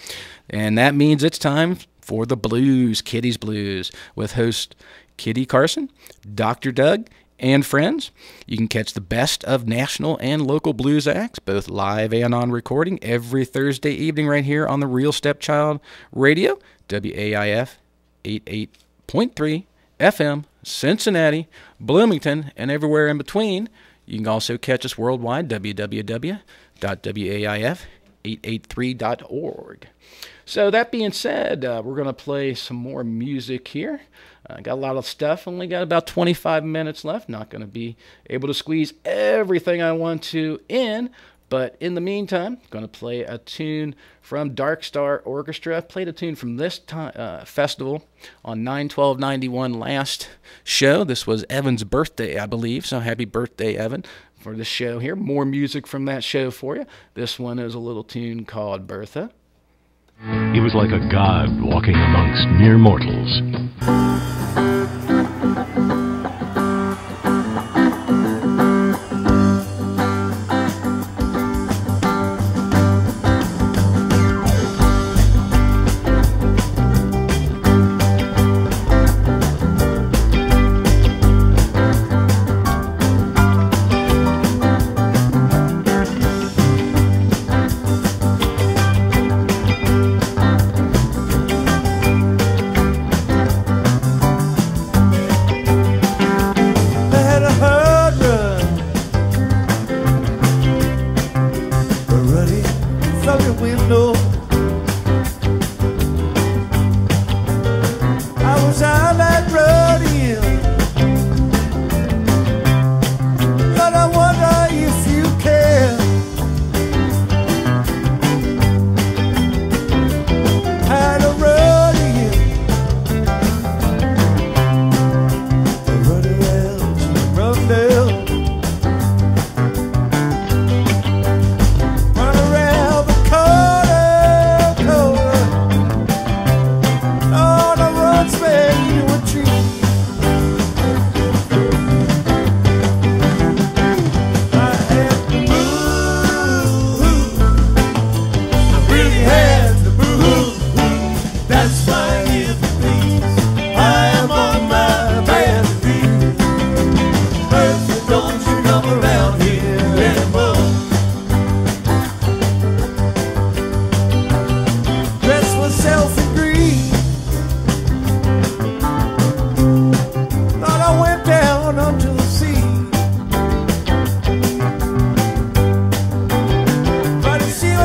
And that means it's time for the blues, Kitty's Blues, with host Kitty Carson, Dr. Doug, and friends. You can catch the best of national and local blues acts, both live and on recording, every Thursday evening right here on the Real Stepchild Radio, WAIF 88.3 FM, Cincinnati, Bloomington, and everywhere in between. You can also catch us worldwide, www.waif883.org. So that being said, we're going to play some more music here. Got a lot of stuff. Only got about 25 minutes left. Not going to be able to squeeze everything I want to in. But in the meantime, going to play a tune from Dark Star Orchestra. Played a tune from this festival on 9/12/91 last show. This was Evan's birthday, I believe. So happy birthday, Evan, for the show here. More music from that show for you. This one is a little tune called Bertha. He was like a god walking amongst mere mortals. Run around the corner.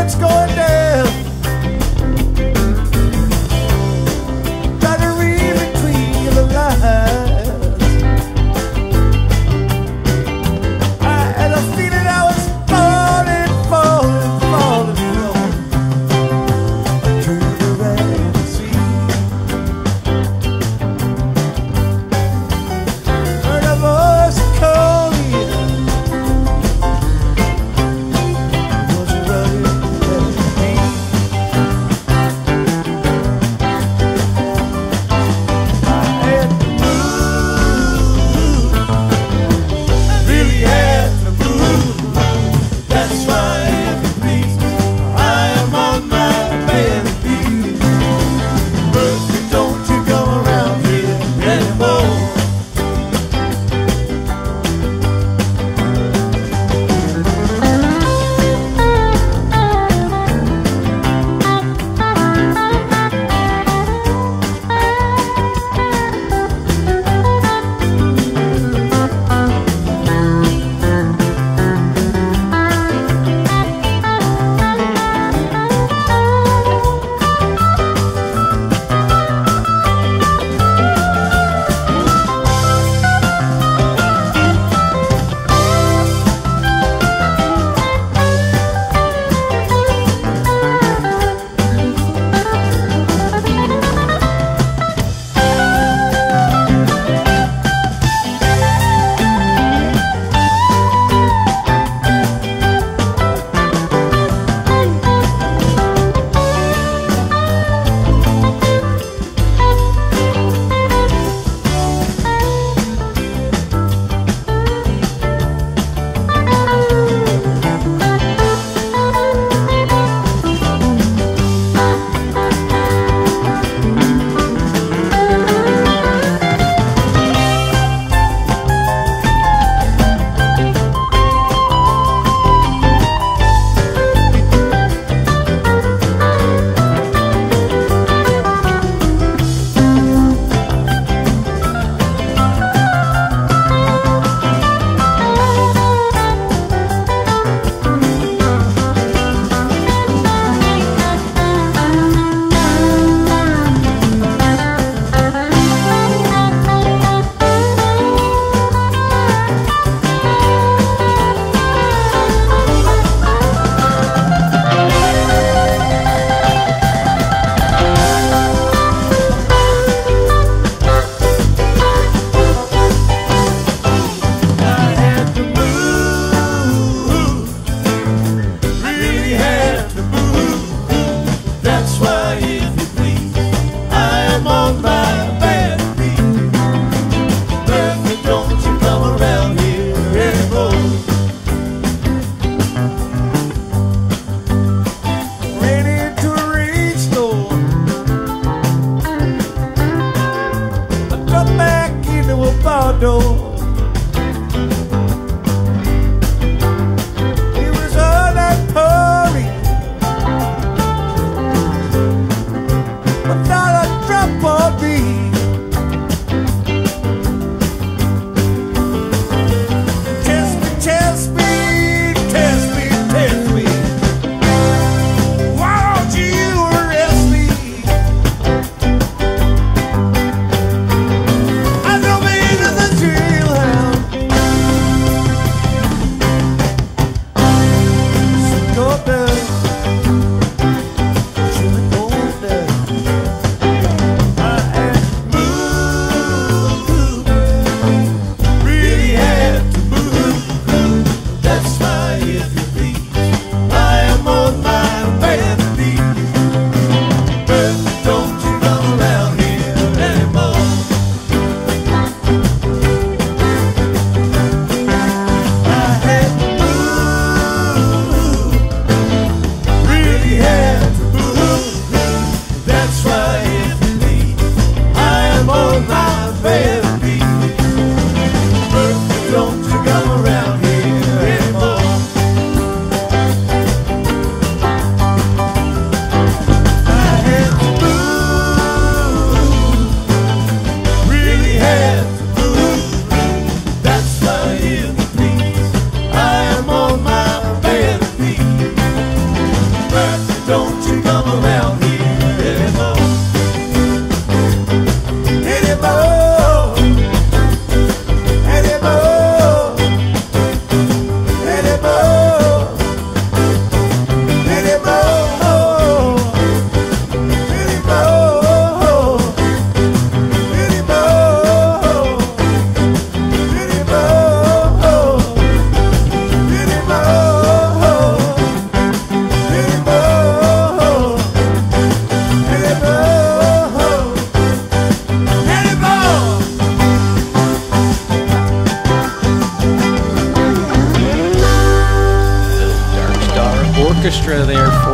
it's going down. Try to read between the lines. I had a feeling I was falling, falling, falling, falling to the red sea. Heard a voice call me. Was it right?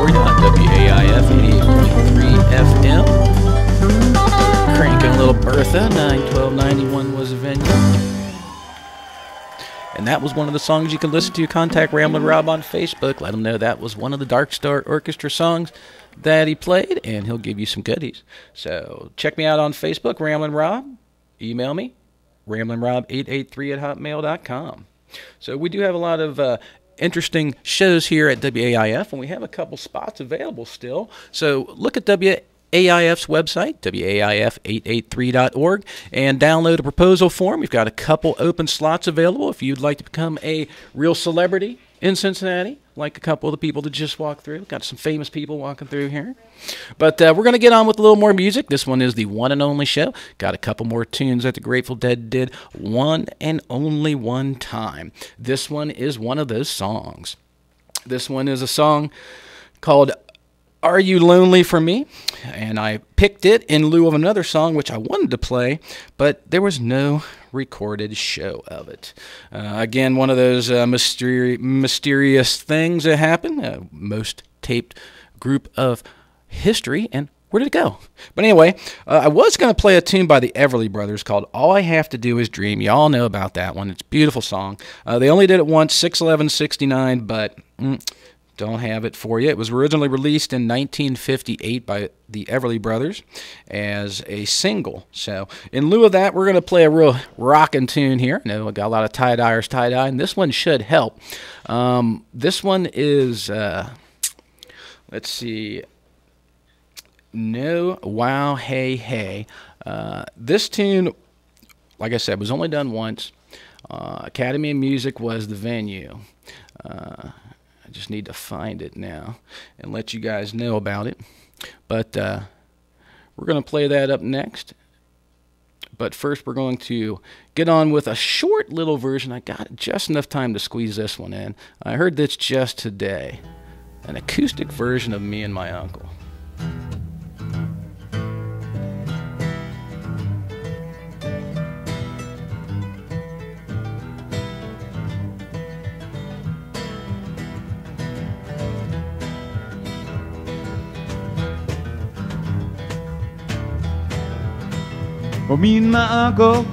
for you on WAIF 88.3 FM. Cranking a little Bertha, 91291 was the venue. And that was one of the songs you can listen to. Contact Ramblin' Rob on Facebook. Let him know that was one of the Dark Star Orchestra songs that he played, and he'll give you some goodies. So check me out on Facebook, Ramblin' Rob. Email me, ramblinrob883@hotmail.com. So we do have a lot of interesting shows here at WAIF, and we have a couple spots available still. So look at WAIF's website, WAIF883.org, and download a proposal form. We've got a couple open slots available if you'd like to become a real celebrity in Cincinnati, like a couple of the people that just walked through. Got some famous people walking through here. But we're going to get on with a little more music. This one is the One and Only Show. Got a couple more tunes that the Grateful Dead did one and only one time. This one is one of those songs. This one is a song called Are You Lonely for Me? And I picked it in lieu of another song which I wanted to play, but there was no recorded show of it. Again, one of those mysterious things that happen. Most taped group of history, and where did it go? But anyway, I was going to play a tune by the Everly Brothers called All I Have to Do Is Dream. You all know about that one. It's a beautiful song. They only did it once, 6/11/69, but don't have it for you. It was originally released in 1958 by the Everly Brothers as a single. So in lieu of that, we're going to play a real rockin' tune here. I know I got a lot of tie-dyers tie-dye, and this one should help. This one is, let's see, No Wow Hey Hey. This tune, like I said, was only done once. Academy of Music was the venue. I just need to find it now and let you guys know about it. But we're going to play that up next. But first we're going to get on with a short little version. I got just enough time to squeeze this one in. I heard this just today. An acoustic version of Me and My Uncle. Well, me and my uncle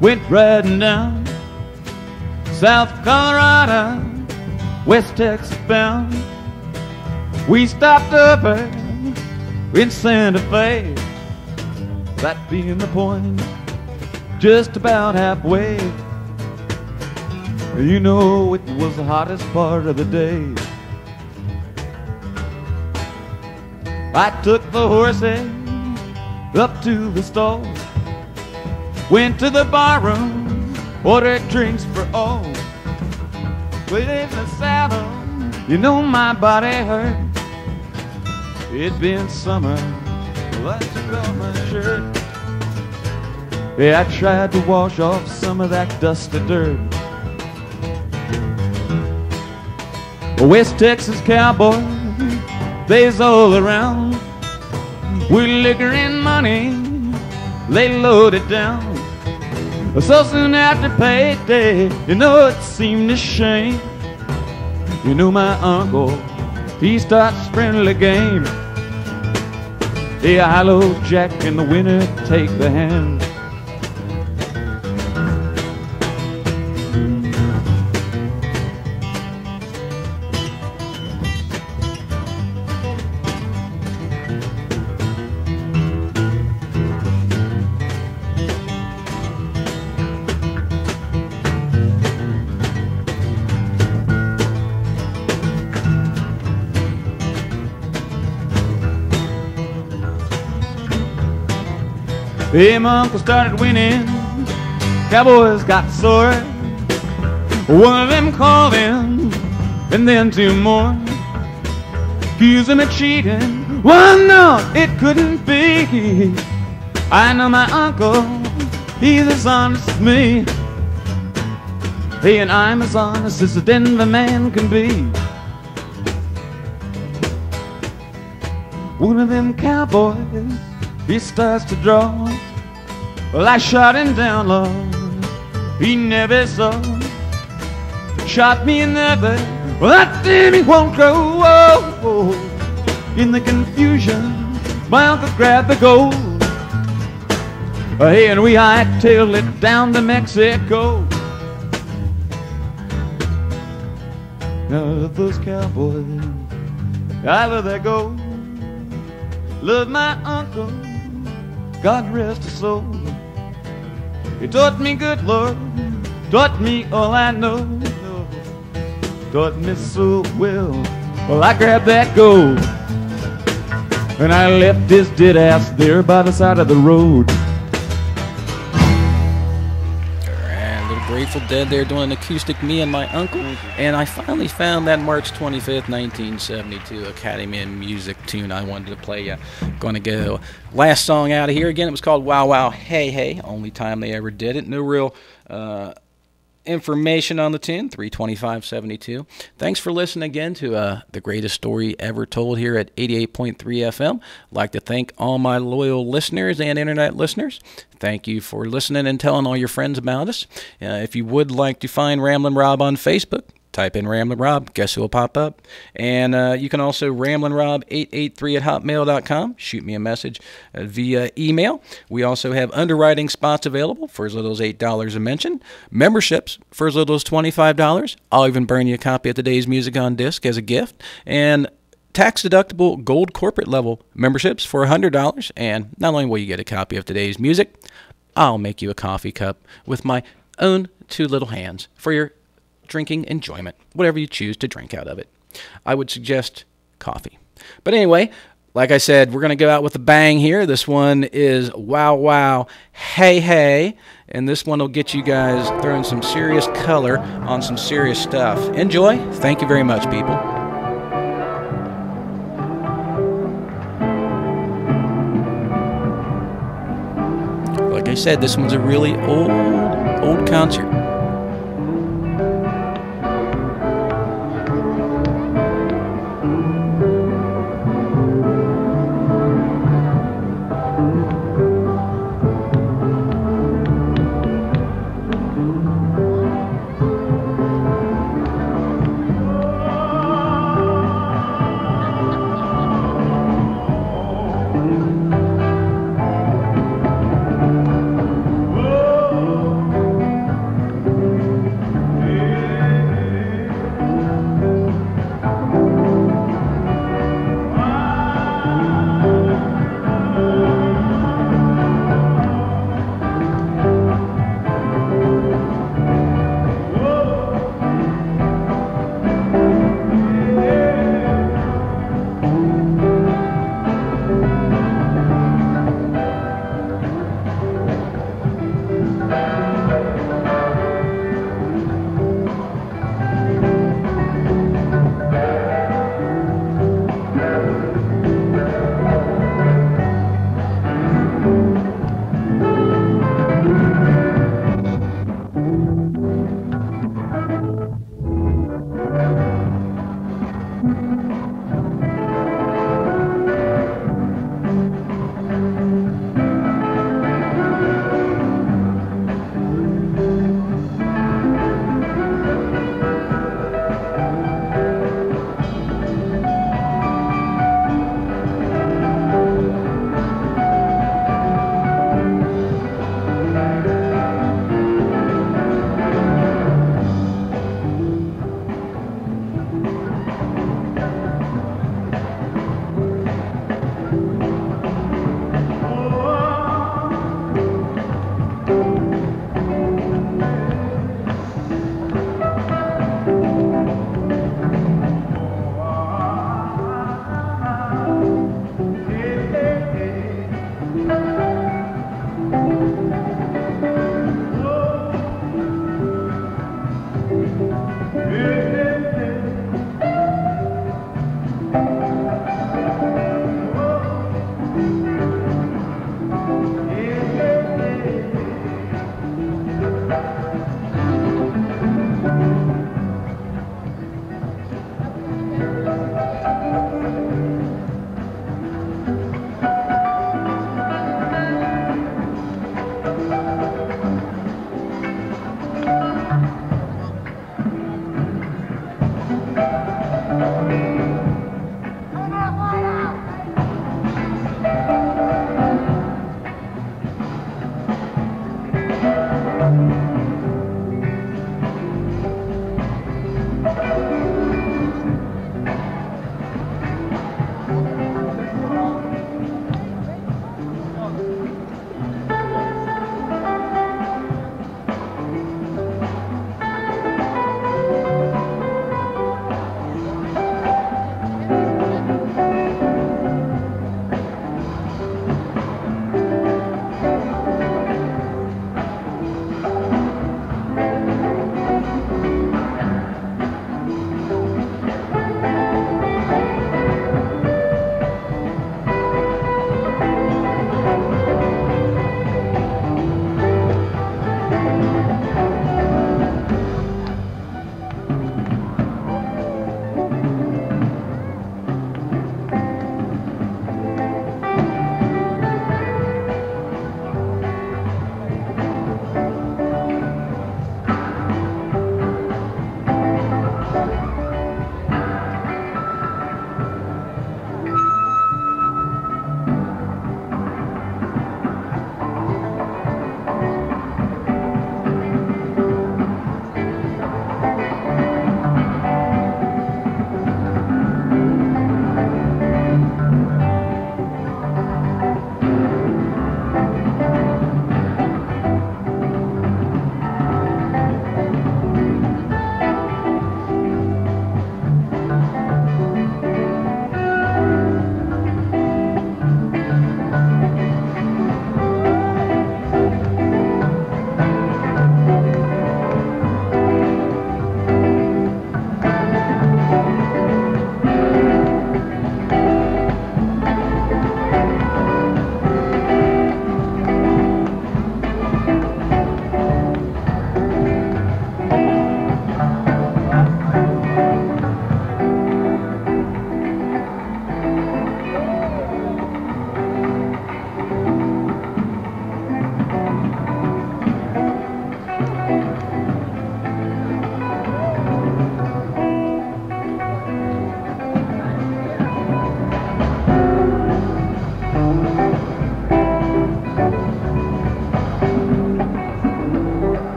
went riding down South Colorado, West Texas bound. We stopped over in Santa Fe, that being the point, just about halfway. You know, it was the hottest part of the day. I took the horses up to the stall, went to the bar room, ordered drinks for all. But in the saddle, you know my body hurt. It'd been summer, well, I took off my shirt. Yeah, I tried to wash off some of that dusty dirt. West Texas cowboy, they's all around. With liquor and money, they loaded down. So soon after payday, you know it seemed a shame. You know my uncle, he starts friendly game. Yeah, hello Jack, and the winner take the hand. Hey, my uncle started winning, cowboys got sore. One of them called him, and then two more. Accused him of cheating, well no, it couldn't be. I know my uncle, he's as honest as me. Hey, and I'm as honest as a Denver man can be. One of them cowboys, he starts to draw. Well, I shot him down low, he never saw. Shot me another, Well, that Timmy won't go. In the confusion, my uncle grabbed the gold. Hey, and we hightailed it down to Mexico. Now those cowboys, I love their gold. Love my uncle, God rest his soul. He taught me good, Lord, taught me all I know. Taught me so well. Well, I grabbed that gold and I left his dead ass there by the side of the road. Grateful Dead there doing an acoustic Me and My Uncle, and I finally found that March 25th, 1972 Academy of Music tune I wanted to play you. Gonna go last song out of here. Again, it was called Wow Wow Hey Hey, only time they ever did it. No real information on the tune, 325.72. Thanks for listening again to the greatest story ever told here at 88.3 FM. I'd like to thank all my loyal listeners and internet listeners. Thank you for listening and telling all your friends about us. If you would like to find Ramblin' Rob on Facebook, type in Ramblin' Rob, guess who will pop up. And you can also ramblinrob883@hotmail.com. Shoot me a message via email. We also have underwriting spots available for as little as $8 a mention. Memberships for as little as $25. I'll even burn you a copy of today's music on disc as a gift. And tax-deductible gold corporate level memberships for $100. And not only will you get a copy of today's music, I'll make you a coffee cup with my own two little hands for your drinking enjoyment, whatever you choose to drink out of it. I would suggest coffee. But anyway, like I said, we're going to go out with a bang here. This one is Wow Wow Hey Hey, and this one will get you guys throwing some serious color on some serious stuff. Enjoy. Thank you very much, people. Like I said, this one's a really old concert.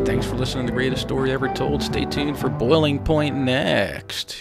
Thanks for listening to the greatest story ever told. Stay tuned for Boiling Point next.